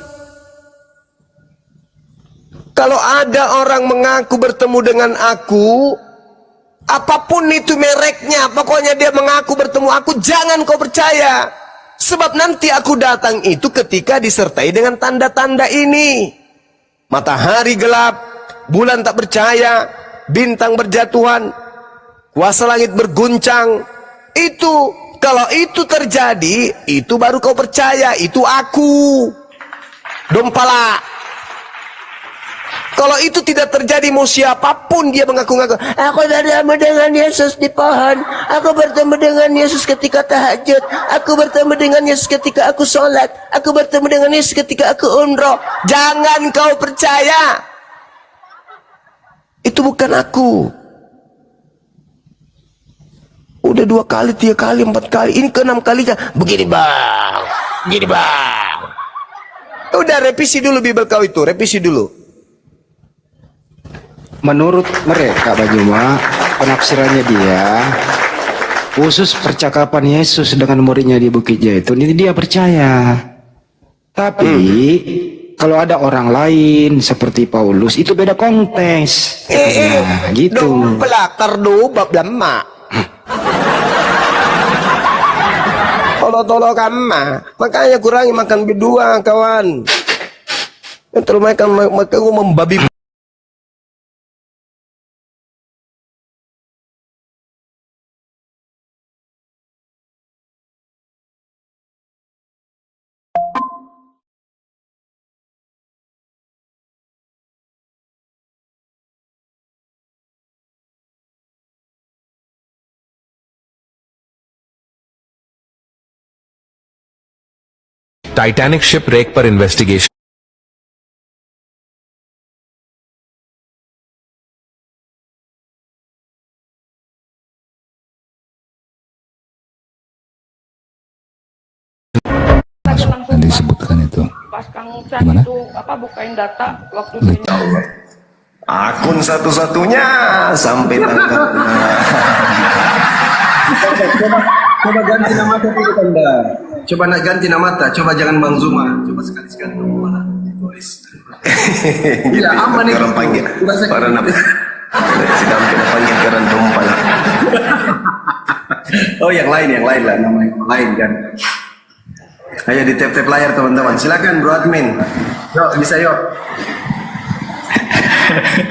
kalau ada orang mengaku bertemu dengan aku, apapun itu mereknya, pokoknya dia mengaku bertemu aku, jangan kau percaya. Sebab nanti aku datang itu ketika disertai dengan tanda-tanda ini. Matahari gelap, bulan tak percaya, bintang berjatuhan, kuasa langit berguncang. Itu, kalau itu terjadi, itu baru kau percaya, itu aku. Dompala. Kalau itu tidak terjadi, mau siapapun dia mengaku-ngaku, aku bertemu dengan Yesus di pohon, aku bertemu dengan Yesus ketika tahajud, aku bertemu dengan Yesus ketika aku sholat, aku bertemu dengan Yesus ketika aku umroh. Jangan kau percaya. Itu bukan aku. Udah 2 kali, 3 kali, 4 kali, ini ke-6 kalinya. Begini bang. Udah revisi dulu Bible kau itu, revisi dulu. Menurut mereka Bang Juma, penafsirannya dia, khusus percakapan Yesus dengan muridnya di Bukit Zaitun, ini dia percaya. Tapi kalau ada orang lain seperti Paulus, itu beda konteks. Nah, gitu. Dong pelakar do bab lama. Tolo kama. Makanya kurangi makan berdua kawan. Yang terlalu makan membabi Titanic shipwreck पर investigation Yang disebutkan itu pas Kang Chan Gimana? itu apa bukain data waktu Gitu. Akun satu-satunya sampai tanggal. Coba ganti nama tapi Anda. Coba nak ganti nama tak. Coba jangan Bang Zuma. Coba sekali-sekali nama mana tulis. Gitu, aman itu. orang panggil. Para nabi. Sedang kita panggil keran tumpal. Oh yang lain lah nama yang lain kan. Ayo di tap-tap layar teman-teman. Silakan Bro Admin. Yuk bisa yuk.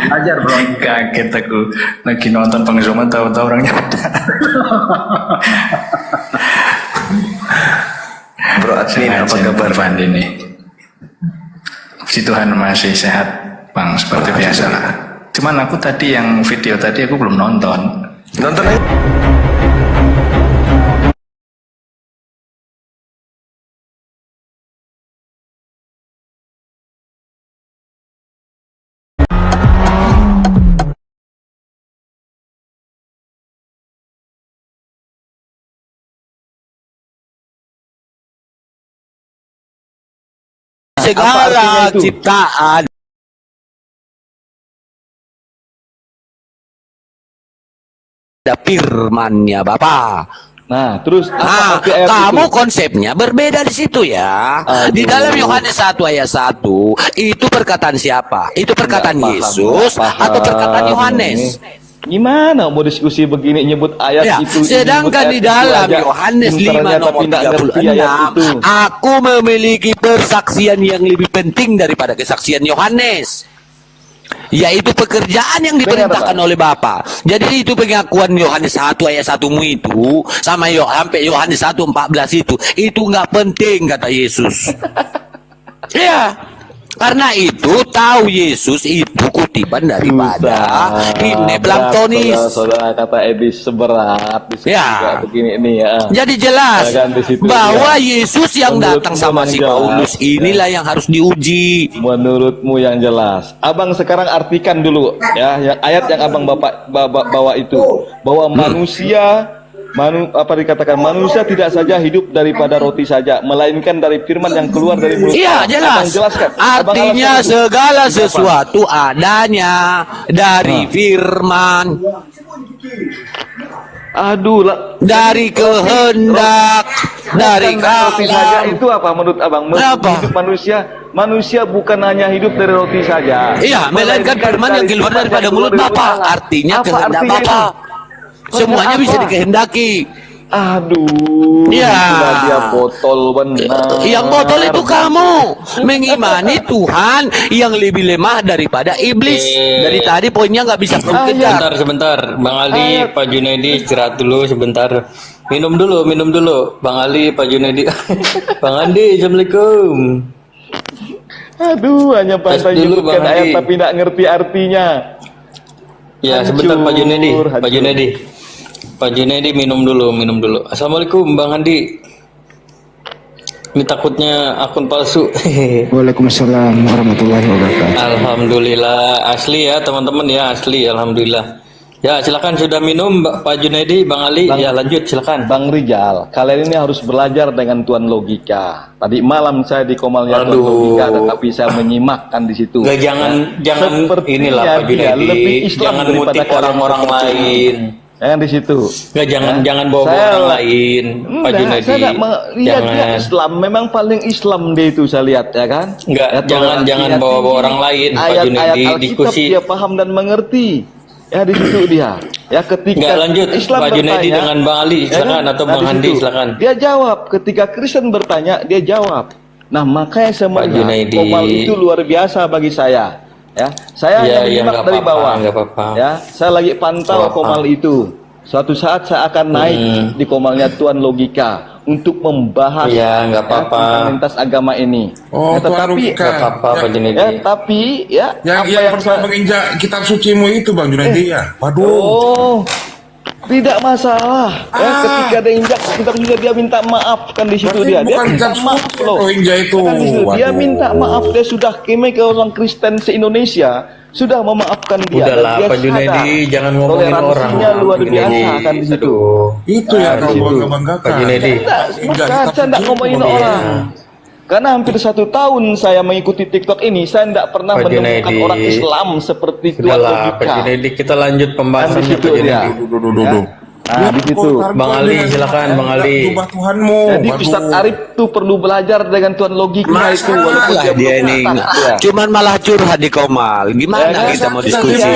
Ajar bro. Kaget aku lagi nonton pengzoman tahu-tahu orangnya ada. Bro Admin apa kabar? Fandi nih? Puji Tuhan masih sehat Bang, seperti biasa lah. Cuman aku tadi yang video tadi aku belum nonton. Nonton aja. Segala ciptaan ada firman-Nya Bapa. Nah terus Nah, arti ayat kamu itu? konsepnya berbeda di situ ya. Di dalam Yohanes 1 ayat 1 itu perkataan siapa? Itu perkataan Nggak paham, Yesus nggak paham. atau perkataan Yohanes? Gimana mau diskusi begini nyebut ayat Ya, itu? sedangkan di dalam Yohanes 5 nomor 36, aku memiliki persaksian yang lebih penting daripada kesaksian Yohanes, yaitu pekerjaan yang diperintahkan oleh Bapa. Jadi itu pengakuan Yohanes 1 ayat 1-mu itu sama sampai Yohanes 1:14 itu nggak penting kata Yesus. Ya. Karena itu tahu Yesus itu kutipan daripada Himne Planktonis. Saudara kata Edis seberat di Ya. begini ini ya. Jadi jelas Kan di situ bahwa dia. Yesus yang datang sama si Menurutmu Paulus jelas, inilah yang harus diuji. Menurutmu yang jelas. Abang sekarang artikan dulu ya, yang ayat yang abang bawa itu bahwa manusia apa dikatakan manusia tidak saja hidup daripada roti saja, melainkan dari firman yang keluar dari mulut. Iya jelas. Abang jelaskan. Artinya Abang segala Kenapa? sesuatu adanya dari firman, Aduh lah. dari kehendak, dari Roti saja kalam. itu apa menurut abang? Apa? Hidup manusia bukan hanya hidup dari roti saja. Iya, melainkan firman yang keluar daripada mulut Bapa. Artinya Apa kehendak artinya Bapa. itu? Semuanya Apa? bisa dikehendaki. Aduh, Ya. itulah dia botol benar. Yang botol itu kamu mengimani Tuhan yang lebih lemah daripada iblis. Dari tadi poinnya nggak bisa kejar. Sebentar, Bang Ali, Pak Junaidi istirahat dulu sebentar. Minum dulu, Bang Ali, Pak Junaidi. Bang Andi, Assalamualaikum. Aduh, hanya pandai dulu, nyebutkan Bang ayat Andi. tapi tidak ngerti artinya. Ya, sebentar Pak Junaidi, Hancur, Pak hancur. Junaidi. Pak Junaidi minum dulu. Assalamualaikum, Bang Andi. Ini takutnya akun palsu. Waalaikumsalam warahmatullahi wabarakatuh. Alhamdulillah, asli ya teman-teman ya, asli, alhamdulillah. Ya, silakan sudah minum Pak Junaidi, Bang Ali. Ya, lanjut silakan. Bang Rijal, kalian ini harus belajar dengan Tuan Logika. Tadi malam saya di Komalnya Tuan Aduh. Logika, tetapi saya menyimakkan di situ. Nggak, jangan Sepertinya inilah Pak dia lebih Junaidi, Islam jangan daripada ngutip kalian orang-orang seperti ini. lain. Jangan di situ. Nggak, jangan Ya. bawa Saya orang lah- lain, Pak Enggak, Junaidi. saya lihat dia Jangan. Islam, memang paling Islam dia itu saya lihat ya kan. Nggak, Ya, jangan toleransinya bawa tinggi. orang lain, Pak Ayat-ayat Junaidi, Alkitab diskusi. dia paham dan mengerti. Ya di situ dia. Ya ketika Nggak, lanjut, Islam Pak Junaidi bertanya, dengan Bang Ali, silakan, atau Nah, Bang di Handi, situ. silakan. Dia jawab, ketika Kristen bertanya, dia jawab. Nah, makanya saya Pak melihat Junaidi. Komal itu luar biasa bagi saya. Ya, saya Ya, hanya ya, menyimak nggak dari apa-apa, bawah. nggak apa-apa. Ya, saya lagi pantau Nggak apa-apa. Komal itu. Suatu saat saya akan naik di Komalnya Tuan Logika untuk membahas Ya, nggak apa-apa. tentang lintas agama ini. Oh, Ya, Tuan tetapi Logika. Nggak apa-apa, Pak Junaidi. ya, tapi ya Yang apa yang yang pertama menginjak kitab sucimu itu Bang Junaidi ya. Waduh. Oh, Tidak masalah. Ya, ketika ada injak sekitar juga dia minta maaf kan di situ dia. Dia minta maaf loh. Itu. Kan di situ. Dia minta maaf. Dia sudah keme ke orang Kristen se-Indonesia sudah memaafkan dia. Udahlah, Dan dia Pak Junaidi, sadar. jangan ngomongin orang. Toleransinya luar Pak biasa Junaidi. kan di situ. Itu yang kau bangga-banggakan. Pak Junaidi. Saya tidak ngomongin orang. Karena hampir 1 tahun saya mengikuti TikTok ini, saya tidak pernah Pak menemukan Junaidi. orang Islam seperti Tuan Sudahlah, Logika. Pak Junaidi, kita lanjut Kan di pembahasannya situ Pak dia. Junaidi. Duduk. Nah, di situ. Bang Ali, silakan Bang Ali. Jubah Tuhanmu. Jadi Ustaz Arif tuh perlu belajar dengan Tuan Logika itu walaupun Masalah dia dia belum ini datang, ya. cuman malah curhat di Komal. Gimana Ya, kita mau kan? diskusi?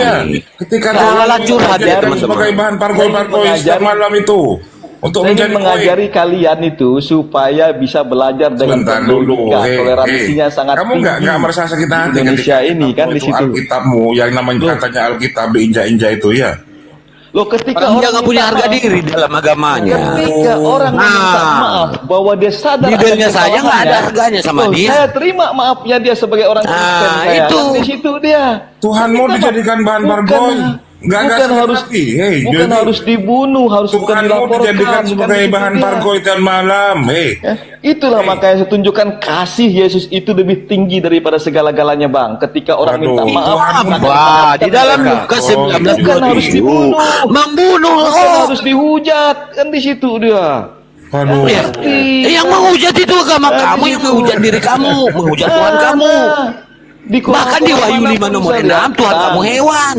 Ketika Malah curhat ya teman-teman teman-teman. sebagai bahan pargol-pargol setiap malam itu untuk Saya ingin menjadi mengajari kalian itu supaya bisa belajar dengan Sebentar Tuan dulu, Logika. Toleransinya sangat kamu tinggi. nggak merasa sakit di hati Indonesia ketika ini kan kamu di itu situ. Alkitabmu yang namanya katanya Alkitab diinjak-injak itu ya. Loh, ketika Orang dia orang nggak punya minta harga maaf, diri dalam agamanya. ketika orang minta maaf bahwa dia sadar Bibirnya akan saya nggak ada kesalahannya, harganya sama loh, dia. saya terima maafnya dia sebagai orang Kristen. Saya itu. kan di situ dia. Tuhanmu Kita dijadikan bahan bukan- pargol. Nggak bukan sakit harus hati. Hei, bukan jadi harus dibunuh, harus bukan Tuhanmu dilaporkan. dijadikan kan sebagai di situ bahan dia. pargol tiap malam. Ya, itulah makanya saya tunjukkan kasih Yesus itu lebih tinggi daripada segala-galanya, Bang. Ketika orang Aduh, minta maaf, Tuhan akan Wah, di dalam mereka. Lukas bukan harus 19:27 dibunuh, membunuh. bukan Oh, harus dihujat, kan di situ dia. Aduh. ya. Yang menghujat itu agama kamu, yang menghujat diri kamu, menghujat Tuhan kamu. Bahkan di Wahyu 5 nomor 6 Tuhan kamu hewan.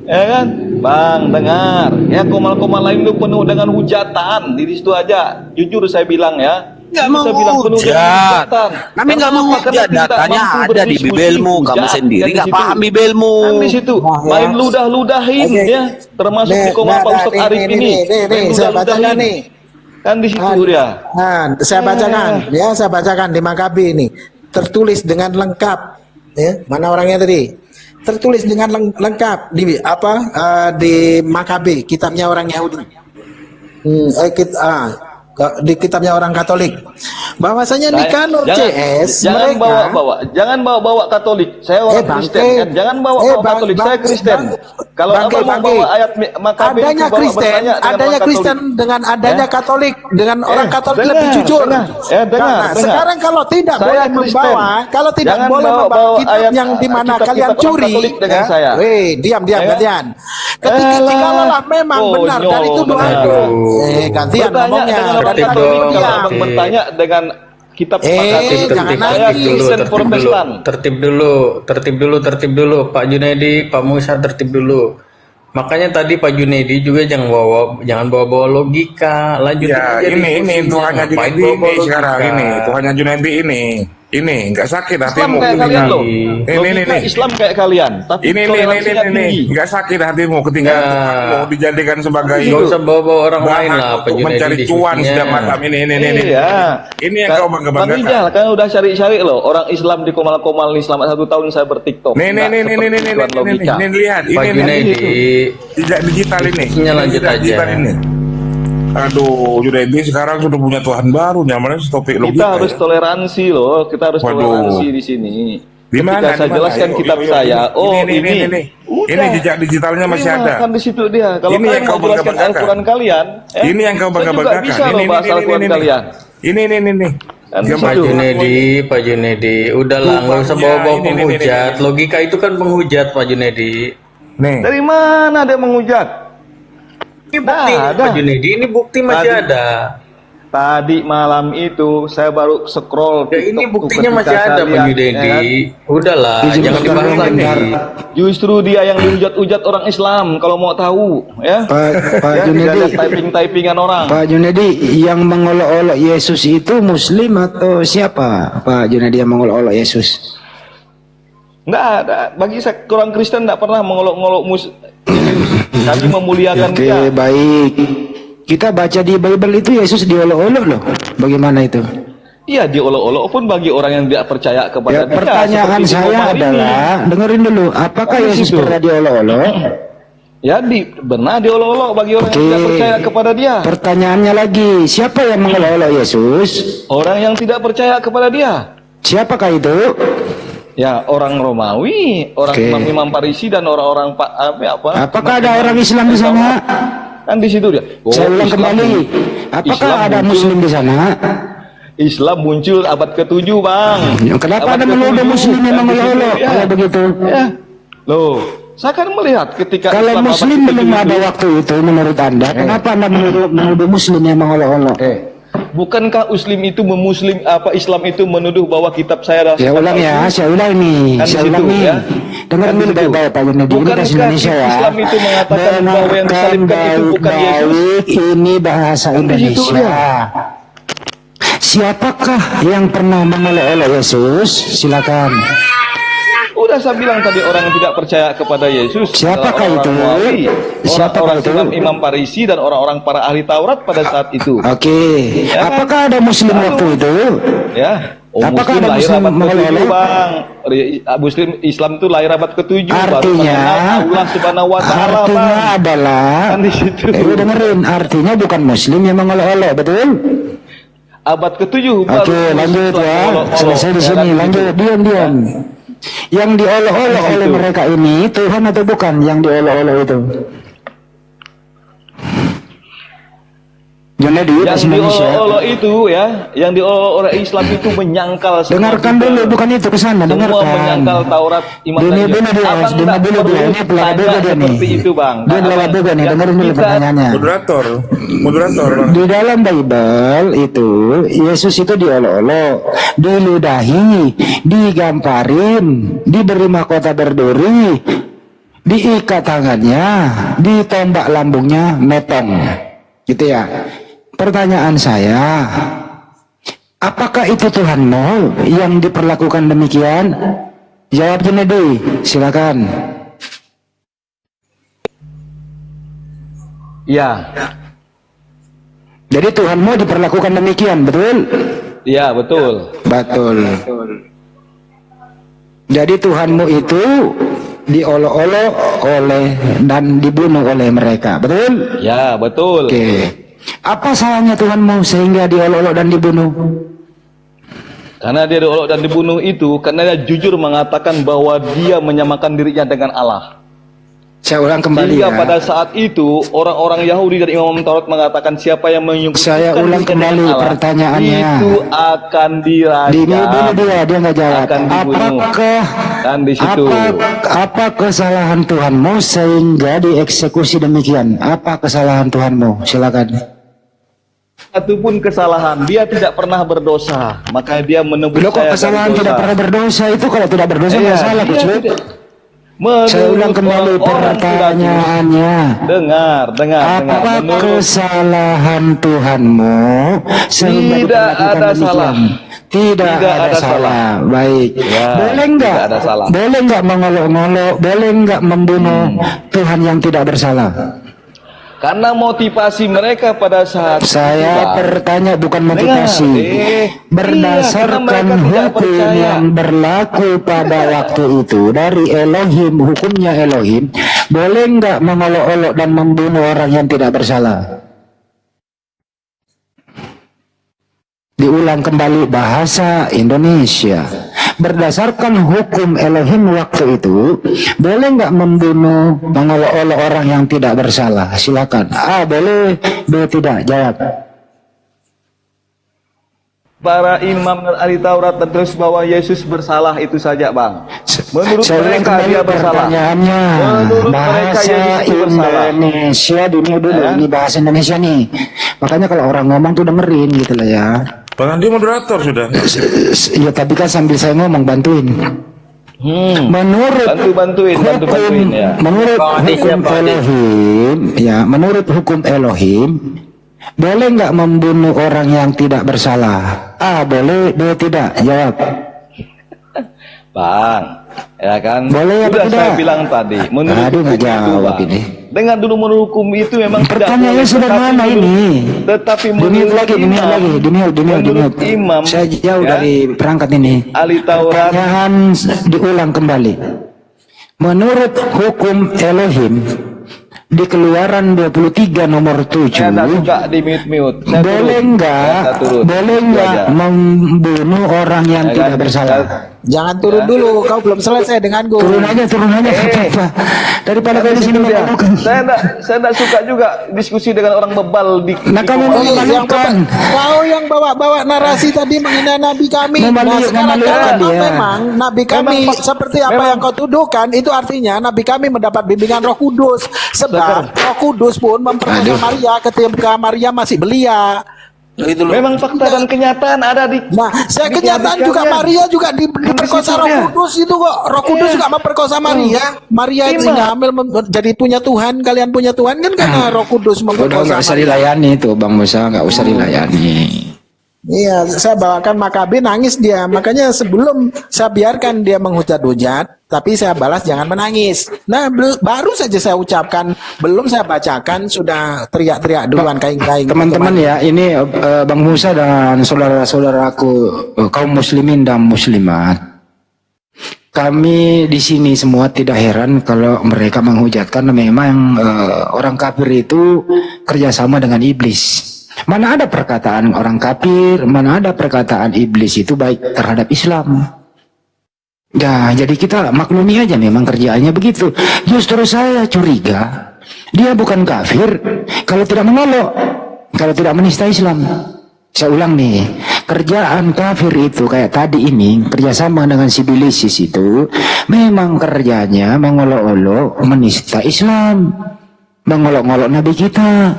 Ya kan, Bang, dengar. Ya, komal-komal lain itu penuh dengan hujatan. Di situ aja. Jujur saya bilang ya. Nggak Saya bilang penuh dengan menghujat. hujatan. Kami nggak Karena menghujat, kita tidak datanya mampu ada di berdiskusi, bibelmu. Kamu hujat, sendiri kan di nggak situ. paham bibelmu. Kan di situ. Main ludah-ludahin ya. Termasuk di komal Pak Ustaz Arif ini. Main saya bacakan ludah-ludahin. nih. Kan di situ dia. Nah, saya bacakan, ya saya bacakan di Makabi ini. Tertulis dengan lengkap, ya. Mana orangnya tadi? Tertulis dengan lengkap di apa? Di Makabi, kitabnya orang Yahudi. Di kitabnya orang Katolik. Bahwasanya Nikanor CS jangan mereka bawa Katolik. Saya orang Kristen kan. Jangan bawa Katolik. Saya Kristen. Kalau Bangke, Abang mau bawa ayat Makabe itu adanya bawa Kristen, bertanya dengan adanya orang Kristen Katolik. dengan adanya Katolik, dengan orang Katolik dengar, lebih jujur. dengar. Nah, sekarang kalau tidak Saya boleh Kristen. membawa, kalau tidak Jangan boleh membawa bawa kitab ayat- yang di mana kitab-kitab kalian orang curi, Katolik dengan ya. saya. Diam Ya. gantian. Ketika Elah. jikalau memang benar Konyol, dari tuduhan, benar. gantian Bertanya ngomongnya. dengan orang Dari Tertib Katolik. dong, Kalau diam. Abang bertanya dengan kitab Makabe. jangan Saya nangis. Kristen Protestan. Tertib dulu, Pak Junaidi, Pak Musa tertib dulu. Makanya tadi Pak Junaidi juga jangan bawa logika. Lanjutin Ya, aja ini diskusinya. Tuhannya Ngapain Junaidi bawa-bawa ini sekarang logika? ini. Tuhannya Junaidi ini nggak sakit Islam hatimu. kayak kalian loh. Ini Logika Islam kayak kalian, tapi Ini toleransinya tinggi. nggak sakit hatimu ketika Ya. mau dijadikan sebagai Nggak usah bawa-bawa orang bahan lain lah, Pak untuk Junaidi mencari cuan diskusinya. setiap malam ini. Iya. Ini yang kau Bang bangga-banggakan. Ijal kan udah cari-cari loh orang Islam di komal-komal nih selama 1 tahun saya bertiktok. Nih, Nggak seperti Tuan Logika. lihat, Pak ini Junaidi, tidak digital ini. Diskusinya lanjut Tidak aja. digital ini. Aduh, Junaidi sekarang sudah punya Tuhan baru, nyamannya topik Kita logika. harus ya. toleransi loh, kita harus Waduh. toleransi di sini. Di mana? Ketika saya Di mana? jelaskan Ayo, kitab ayo, saya, ini. Ini jejak digitalnya masih Iya, ada. kan di situ dia. Kalau Ini yang kalian kau mau jelaskan bangga-banggakan. Al-Quran kalian, Ini yang kau saya juga bangga-banggakan. bisa loh bahas Al-Quran kalian. Ini. Kan di Pak situ. Junaidi, udahlah nggak usah bawa-bawa Ini. penghujat. Logika itu kan penghujat, Pak Junaidi. Nih. Dari mana dia menghujat? Ini bukti, ada. Pak Junaidi, ini bukti masih Tadi- ada. Tadi malam itu saya baru scroll Ya ini TikTok buktinya ketika masih saya ada, Pak lihat, Junaidi. ya kan? Udahlah, jangan dibahas lagi. Justru dia yang dihujat-hujat orang Islam kalau mau tahu, ya. Pak Ya, tidak Junaidi, lihat typing-typingan orang. Pak Junaidi, yang mengolok-olok Yesus itu Muslim atau siapa? Pak Junaidi yang mengolok-olok Yesus. Nggak ada. Bagi saya orang Kristen tidak pernah mengolok-ngolok Kami memuliakan Oke, dia. baik. Kita baca di Bible itu Yesus diolok-olok loh. Bagaimana itu? Iya, diolok-olok pun bagi orang yang tidak percaya kepada Ya, dia. pertanyaan seperti di saya Roma hari ini. adalah, dengerin dulu, apakah Di Yesus situ. pernah diolok-olok? Ya, benar diolok-olok bagi orang yang tidak percaya kepada dia. Pertanyaannya lagi, siapa yang mengolok-olok Yesus? Orang yang tidak percaya kepada dia. Siapakah itu? Ya, orang Romawi, orang Oke. imam-imam Parisi dan orang-orang apa? Apakah ada orang Islam di sana? Kan di situ dia. Saya ulang Islam kembali. muncul- Apakah Islam ada muncul- muslim di sana? Islam muncul abad ke-7, Bang. Kenapa Abad ada menuduh ke-7, muslim yang kan di situ, mengolok-olok ya. kalau begitu? Ya. Loh, saya kan melihat ketika Kalau Islam abad muslim ke-7 belum ada itu- waktu itu menurut Anda, kenapa Anda menuduh muslim yang mengolok-olok? Bukankah Islam itu menuduh bahwa kitab saya adalah Ya kitab ulang ya, palsu? saya ulang nih, Kan di saya situ, ulang nih. ya. Dengar Kan di dulu situ. baik-baik Pak Junedi, ini Bukankah bahasa Indonesia ya. Islam itu mengatakan bahwa yang disalibkan itu bukan Yesus? Baik-baik, ini bahasa Kan di situ, Indonesia. ya. Siapakah yang pernah mengolok-olok Yesus? Silakan. Udah saya bilang tadi orang yang tidak percaya kepada Yesus. Siapakah adalah itu? orang wali, Siapakah orang itu? imam Farisi dan orang-orang para ahli Taurat pada saat itu. Oke. Ya kan? Apakah ada muslim Lalu- waktu itu? Ya. Apakah Muslim ada lahir Muslim abad ke-7, mengolok-olok? Bang. Muslim Islam itu lahir abad ke-7 baru Artinya, mengenal Allah Subhanahu wa taala, artinya Bang. adalah, Kan di situ. dengerin, artinya bukan muslim yang mengolok-olok, betul? Abad ke-7 Oke, lanjut ya. Selesai di sini, lanjut. Diam. Yang diolok-olok Di situ. oleh mereka ini Tuhan atau bukan yang diolok-olok itu? Junedi, bahasa Yang Indonesia. diolok-olok itu ya, yang diolok oleh Islam itu menyangkal semua Dengarkan juga. dulu, bukan itu ke sana, Semua dengarkan. menyangkal Taurat iman Dini dan dulu Injil. dia, Abang dini tak dulu perlu dia, ini pelawak tanya bego dia nih. seperti itu, Bang. Dia pelawak Abang, bego nih, yang dengerin dulu kita- pertanyaannya. Moderator. Di dalam Bible itu Yesus itu diolok-olok, diludahi, digamparin, diberi mahkota berduri, diikat tangannya, ditombak lambungnya, metong. Gitu ya. Pertanyaan saya, apakah itu Tuhanmu yang diperlakukan demikian? Jawab Junedi, silakan. Ya, Jadi Tuhanmu diperlakukan demikian, betul? ya betul. Betul. Jadi Tuhanmu itu diolok-olok oleh dan dibunuh oleh mereka, betul? Ya, betul. Oke. Apa salahnya Tuhanmu sehingga diolok-olok dan dibunuh? Karena dia diolok dan dibunuh itu karena dia jujur mengatakan bahwa dia menyamakan dirinya dengan Allah. Saya ulang kembali Sehingga ya. pada saat itu orang-orang Yahudi dan imam Taurat mengatakan siapa yang menyebutkan Saya ulang dirinya dengan kembali Allah, pertanyaannya. itu akan dirajam. Dibunuh dia nggak jawab. Akan dibunuh. Apakah Dan di situ. apa kesalahan Tuhanmu sehingga dieksekusi demikian? Apa kesalahan Tuhanmu? Silakan. Satupun kesalahan, dia tidak pernah berdosa, maka dia menebus Loh, kok saya kesalahan dari dosa. tidak pernah berdosa itu kalau tidak berdosa nggak salah, dia Coach. tidak. Saya ulang kembali Orang-orang pertanyaannya. Dengar. Apa Menurut kesalahan Tuhanmu sehingga Tidak diperlakukan ada demikian? salah. Tidak Tidak ada ada salah. Baik. Ya, Boleh nggak? tidak ada salah. Boleh nggak mengolok-olok? Boleh nggak membunuh Tuhan yang tidak bersalah? karena motivasi mereka pada saat Saya itu, bertanya bukan motivasi. Berdasarkan karena mereka tidak hukum percaya. yang berlaku pada waktu itu dari Elohim, hukumnya Elohim, boleh nggak mengolok-olok dan membunuh orang yang tidak bersalah? Diulang kembali bahasa Indonesia. Berdasarkan hukum Elohim waktu itu, boleh nggak membunuh, mengolok-olok orang yang tidak bersalah? Silakan. A boleh, B tidak. Jawab. para imam dan ahli Taurat dan terus bahwa Yesus bersalah itu saja, Bang. Menurut Saya ulang mereka kembali dia bersalah. pertanyaannya. Menurut mereka Bahasa Yesus itu bersalah. Indonesia dunia dulu, ini bahasa Indonesia nih. Makanya kalau orang ngomong tuh dengerin gitu lah ya. Bang Andi moderator sudah. Ya tapi kan sambil saya ngomong bantuin. Menurut Bantuin ya. menurut hukum Elohim, ya menurut hukum Elohim, boleh nggak membunuh orang yang tidak bersalah? A boleh, B tidak. Jawab. Bang, ya kan? Boleh apa Sudah tidak? saya bilang tadi, menurut Aduh, hukum nggak jawab Bang. ini. Dengar dulu, menurut hukum itu memang tidak Pertanyaannya boleh, sederhana tetapi ini. Tetapi Dimute menurut lagi, menurut imam, Saya jauh ya, dari perangkat ini. ahli Taurat, Pertanyaan diulang kembali. Menurut hukum Elohim di Keluaran 23 nomor 7, saya tak suka di mute. boleh nggak membunuh orang yang tidak bersalah? Jangan turun dulu, kau belum selesai denganku. Turun aja. daripada kau di sini memalukan. Saya enggak suka juga diskusi dengan orang bebal di. Nah, kamu memalukan. Kau yang bawa narasi tadi menghina Nabi kami. Nah, sekarang kalau memang Nabi kami seperti apa yang kau tuduhkan, itu artinya Nabi kami mendapat bimbingan Roh Kudus. Sebab Roh Kudus pun memperkosa Maria ketika Maria masih belia. Gitu loh. Memang fakta dan kenyataan ada di. Nah, kenyataan juga Maria juga diperkosa Roh Kudus itu kok. Roh Kudus juga memperkosa Maria. Maria itu hamil jadi punya Tuhan, kalian punya Tuhan kan karena Roh Kudus memperkosa. Udah nggak usah dilayani tuh Bang Musa, nggak usah dilayani. Iya, saya bawakan Makabe, nangis dia. Makanya sebelum saya biarkan dia menghujat-hujat, tapi saya balas jangan menangis. Nah, baru saja saya ucapkan, belum saya bacakan sudah teriak-teriak duluan kain-kain. Teman-teman ya, ini Bang Musa dan saudara-saudaraku kaum muslimin dan muslimat. Kami di sini semua tidak heran kalau mereka menghujat karena memang orang kafir itu kerjasama dengan iblis. Mana ada perkataan orang kafir, mana ada perkataan iblis itu baik terhadap Islam. Ya, jadi kita maklumi aja memang kerjaannya begitu. Justru saya curiga, dia bukan kafir kalau tidak mengolok, kalau tidak menista Islam. Saya ulang nih, kerjaan kafir itu kayak tadi ini, kerjasama dengan sibilisis itu, memang kerjanya mengolok-olok, menista Islam, mengolok-olok Nabi kita,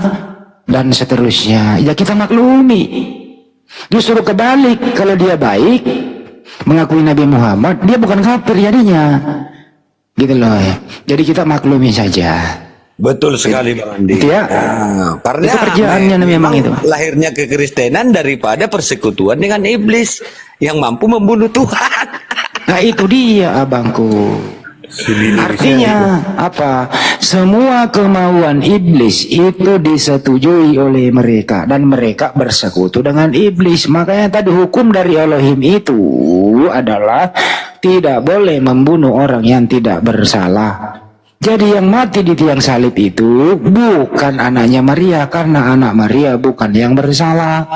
dan seterusnya. Ya kita maklumi. Justru kebalik, kalau dia baik mengakui Nabi Muhammad, dia bukan kafir jadinya. Gitu loh ya. Jadi kita maklumi saja. Betul sekali Bang Andi. Gitu ya. Karena itu kerjaannya memang itu. Lahirnya kekristenan daripada persekutuan dengan iblis yang mampu membunuh Tuhan. Nah itu dia abangku. Artinya apa? Semua kemauan iblis itu disetujui oleh mereka dan mereka bersekutu dengan iblis. Makanya tadi hukum dari Elohim itu adalah tidak boleh membunuh orang yang tidak bersalah. Jadi yang mati di tiang salib itu bukan anaknya Maria, karena anak Maria bukan yang bersalah.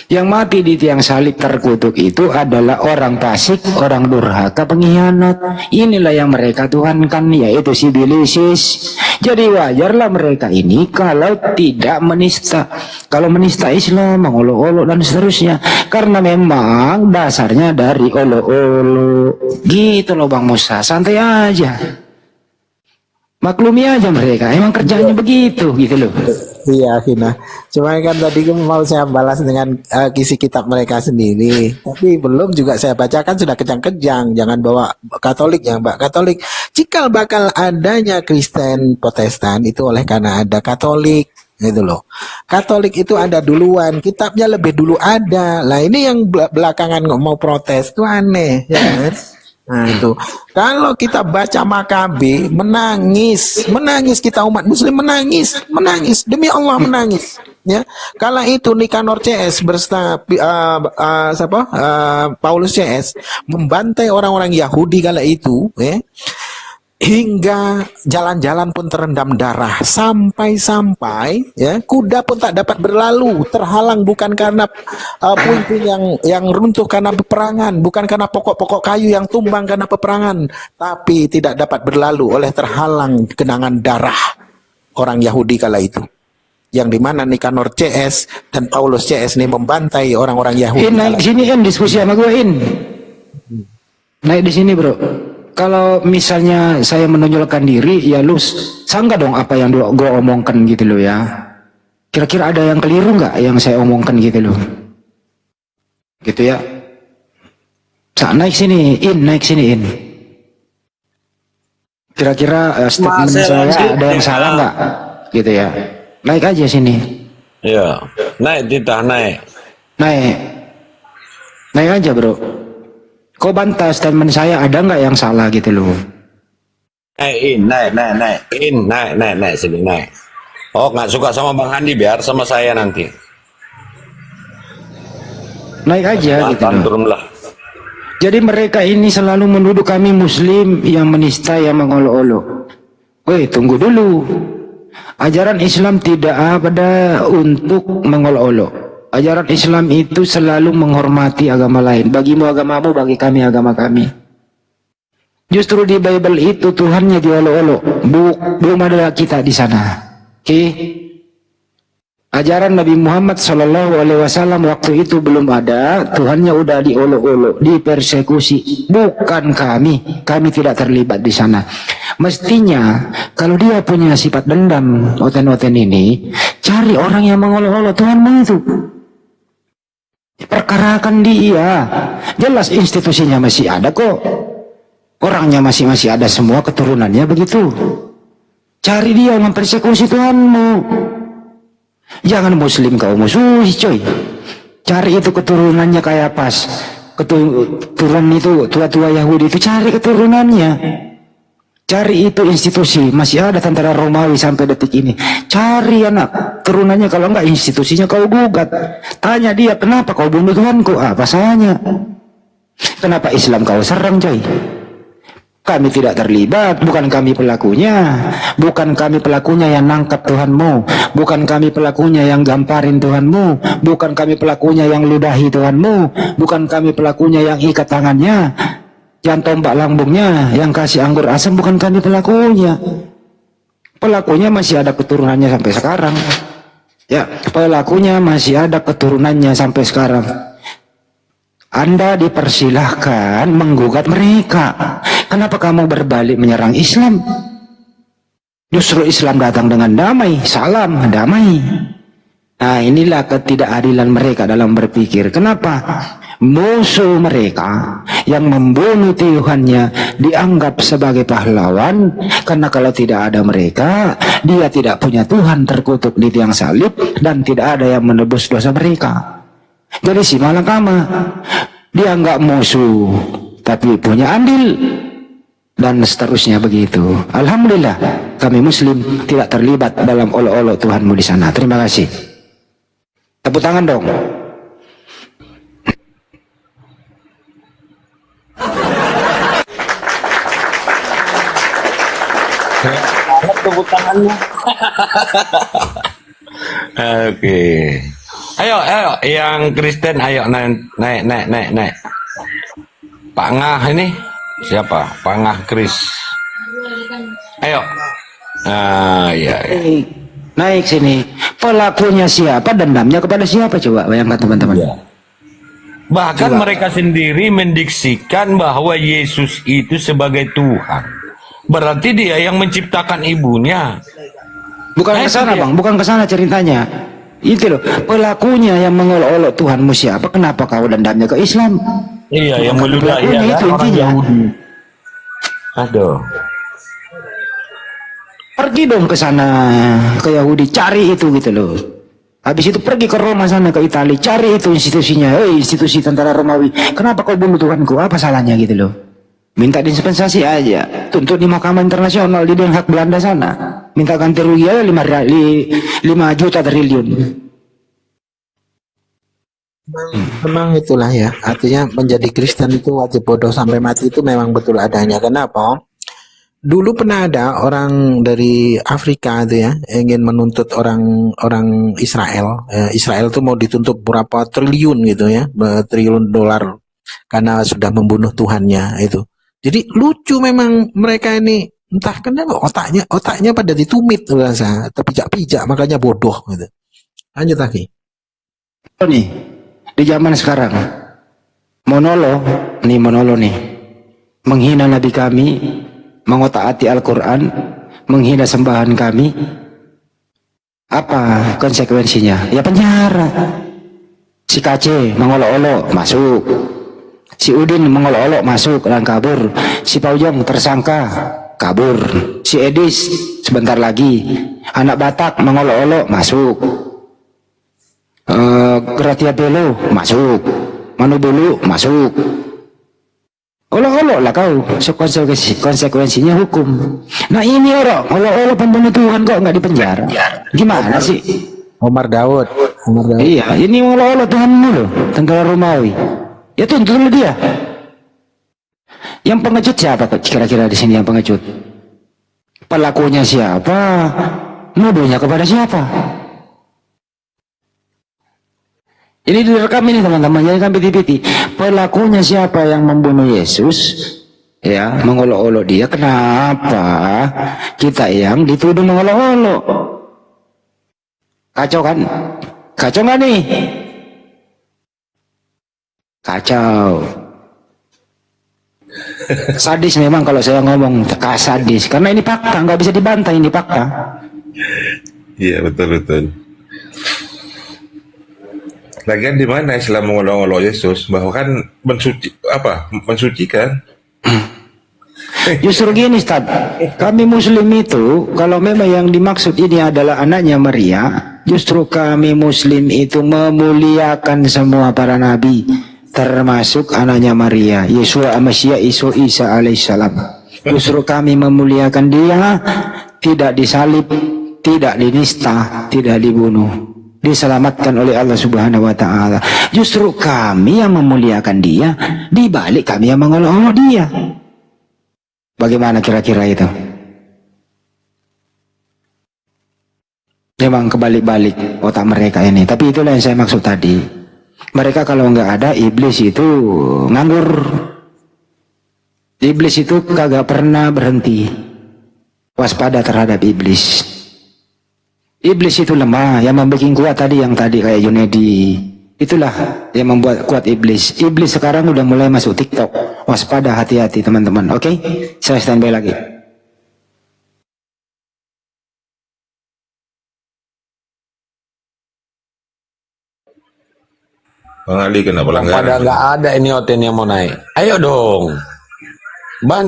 Yang mati di tiang salib terkutuk itu adalah orang fasik, orang durhaka, pengkhianat. Inilah yang mereka tuhankan, yaitu sibilisis. Jadi wajarlah mereka ini kalau tidak menista. Kalau menista Islam, mengolok-olok dan seterusnya. Karena memang dasarnya dari olok-olok. Gitu loh Bang Musa, santai aja. Maklumi aja mereka, emang kerjanya begitu gitu loh. Iya, Hina. Cuma kan tadi mau saya balas dengan kisi kitab mereka sendiri. Tapi belum juga saya bacakan sudah kejang-kejang. Jangan bawa Katolik ya, Mbak. Katolik. Cikal bakal adanya Kristen Protestan itu oleh karena ada Katolik. Gitu loh. Katolik itu ada duluan. Kitabnya lebih dulu ada. Lah ini yang belakangan mau protes itu aneh. Ya kan? Nah itu, kalau kita baca Makabe, menangis kita umat Muslim menangis demi Allah menangis. Ya, kala itu Nikanor CS berserta Paulus CS membantai orang-orang Yahudi kala itu, ya. Hingga jalan-jalan pun terendam darah, sampai ya kuda pun tak dapat berlalu, terhalang bukan karena puing-puing yang runtuh karena peperangan, bukan karena pokok-pokok kayu yang tumbang karena peperangan, tapi tidak dapat berlalu oleh terhalang genangan darah orang Yahudi kala itu, yang dimana Nikanor CS dan Paulus CS ini membantai orang-orang Yahudi. Naik sini diskusi sama gue naik di sini bro. Kalau misalnya saya menonjolkan diri, ya lu sangka dong apa yang gue omongkan gitu loh ya. Kira-kira ada yang keliru nggak yang saya omongkan gitu loh. Gitu ya. Naik sini, in. Kira-kira statement saya ada yang salah nggak? Gitu ya. Naik aja sini. Iya, naik titah naik. Naik aja bro. Kau bantah statement saya ada nggak yang salah gitu loh? Naik sini naik. Oh nggak suka sama Bang Andi biar sama saya nanti. Naik aja gitu loh. Turunlah. Jadi mereka ini selalu menuduh kami Muslim yang menista, yang mengolok-olok. Woi tunggu dulu. Ajaran Islam tidak ada untuk mengolok-olok. Ajaran Islam itu selalu menghormati agama lain. Bagimu agamamu, bagi kami agama kami. Justru di Bible itu Tuhannya diolok-olok. Belum ada kita di sana. Oke? Ajaran Nabi Muhammad SAW waktu itu belum ada. Tuhannya udah diolok-olok, dipersekusi. Bukan kami. Kami tidak terlibat di sana. Mestinya kalau dia punya sifat dendam, oten-oten ini, cari orang yang mengolok-olok Tuhanmu itu. Perkarakan dia. Jelas institusinya masih ada kok. Orangnya masih ada semua, keturunannya begitu. Cari dia yang mempersekusi Tuhanmu. Jangan muslim kau musuhi coy. Cari itu keturunannya kayak pas. Keturunan itu tua-tua Yahudi itu, cari keturunannya. Cari itu institusi, masih ada tentara Romawi sampai detik ini. Cari anak turunannya, kalau enggak institusinya kau gugat. Tanya dia, kenapa kau bunuh Tuhanku? Apa salahnya? Kenapa Islam kau serang coy? Kami tidak terlibat, bukan kami pelakunya. Bukan kami pelakunya yang nangkap Tuhanmu. Bukan kami pelakunya yang gamparin Tuhanmu. Bukan kami pelakunya yang ludahi Tuhanmu. Bukan kami pelakunya yang ikat tangannya, yang tombak lambungnya, yang kasih anggur asam. Bukan kami pelakunya. Pelakunya masih ada keturunannya sampai sekarang. Ya, pelakunya masih ada keturunannya sampai sekarang. Anda dipersilahkan menggugat mereka. Kenapa kamu berbalik menyerang Islam? Justru Islam datang dengan damai, salam, damai. Nah, inilah ketidakadilan mereka dalam berpikir. Kenapa? Musuh mereka yang membunuh Tuhannya dianggap sebagai pahlawan, karena kalau tidak ada mereka, dia tidak punya Tuhan, terkutuk di tiang salib, dan tidak ada yang menebus dosa mereka. Jadi si malakama, dia nggak musuh, tapi punya andil, dan seterusnya begitu. Alhamdulillah, kami Muslim tidak terlibat dalam olok-olok Tuhanmu di sana. Terima kasih. Tepuk tangan dong. Tepuk tangannya. Oke. Ayo, yang Kristen, ayo naik. Pak Ngah ini siapa? Pak Ngah Kris. Ayo. Iya. Naik sini. Pelakunya siapa? Dendamnya kepada siapa? Coba bayangkan teman-teman. Ya. Bahkan mereka sendiri mendiksikan bahwa Yesus itu sebagai Tuhan. Berarti dia yang menciptakan ibunya. Bukan ke sana, Bang. Bukan ke sana ceritanya. Itu loh, pelakunya yang mengolok-olok Tuhanmu siapa? Kenapa kau dendamnya ke Islam? Iya, yang meludahi itu intinya. Aduh. Pergi dong ke sana, ke Yahudi, cari itu gitu loh. Habis itu pergi ke Roma sana, ke Italia, cari itu institusinya. Institusi tentara Romawi. Kenapa kau bunuh Tuhanku? Apa salahnya gitu loh? Minta dispensasi aja. Tuntut di Mahkamah Internasional di Den Haag Belanda sana. Minta ganti rugi aja 5 juta triliun. Memang itulah ya. Artinya menjadi Kristen itu wajib bodoh sampai mati, itu memang betul adanya. Kenapa? Dulu pernah ada orang dari Afrika itu ya, ingin menuntut orang Israel. Israel itu mau dituntut berapa triliun gitu ya, triliun dolar karena sudah membunuh Tuhannya itu. Jadi lucu memang mereka ini, entah kenapa otaknya pada ditumit rasa, terpijak-pijak, makanya bodoh gitu. Lanjut lagi. Nih, di zaman sekarang Monolo nih menghina Nabi kami, mengotak-atik Al-Quran, menghina sembahan kami. Apa konsekuensinya? Ya penjara. Si KC mengolok-olok masuk, si Udin mengolok-olok masuk dan kabur, si Paujong tersangka kabur, si Edis sebentar lagi, anak Batak mengolok-olok masuk, Gratia Belo masuk, Manubulu masuk. Olok-olok lah kau, konsekuensinya hukum. Nah ini orang olok-olok pembunuh Tuhan kok nggak dipenjara? Gimana sih? Omar Daud. Iya, ini olok-olok Tuhanmu loh, tentara Romawi. Ya tuntut dulu dia. Yang pengecut siapa kira-kira di sini yang pengecut? Pelakunya siapa? Nuduhnya kepada siapa? Ini direkam ini teman-teman, jangan piti-piti. Pelakunya siapa yang membunuh Yesus? ya, mengolok-olok dia. Kenapa kita yang dituduh mengolok-olok? Kacau kan? Kacau nggak nih? Kacau. Sadis memang kalau saya ngomong sadis, karena ini fakta, nggak bisa dibantah, ini fakta. Iya, betul. Lagian di mana Islam mengolok-olok Yesus? Bahwa kan mensucikan. Justru gini, Ustaz, kami Muslim itu kalau memang yang dimaksud ini adalah anaknya Maria, justru kami Muslim itu memuliakan semua para nabi, termasuk anaknya Maria, Yesua Masya Isa alaihissalam. Justru kami memuliakan dia, tidak disalib, tidak dinista, tidak dibunuh, diselamatkan oleh Allah Subhanahu wa taala. Justru kami yang memuliakan dia, di balik kami yang mengolok-olok dia. Bagaimana kira-kira itu? Memang kebalik-balik otak mereka ini. Tapi itulah yang saya maksud tadi. Mereka kalau nggak ada, iblis itu nganggur. Iblis itu kagak pernah berhenti. Waspada terhadap iblis. Iblis itu lemah. Yang membuat kuat tadi, yang tadi kayak Junedi. Itulah yang membuat kuat iblis. Iblis sekarang udah mulai masuk TikTok. Waspada, hati-hati teman-teman. Oke? Saya standby lagi. Bang Ali kena pelanggaran. Pada nggak ada ini Oten yang mau naik. Ayo dong. Bantu.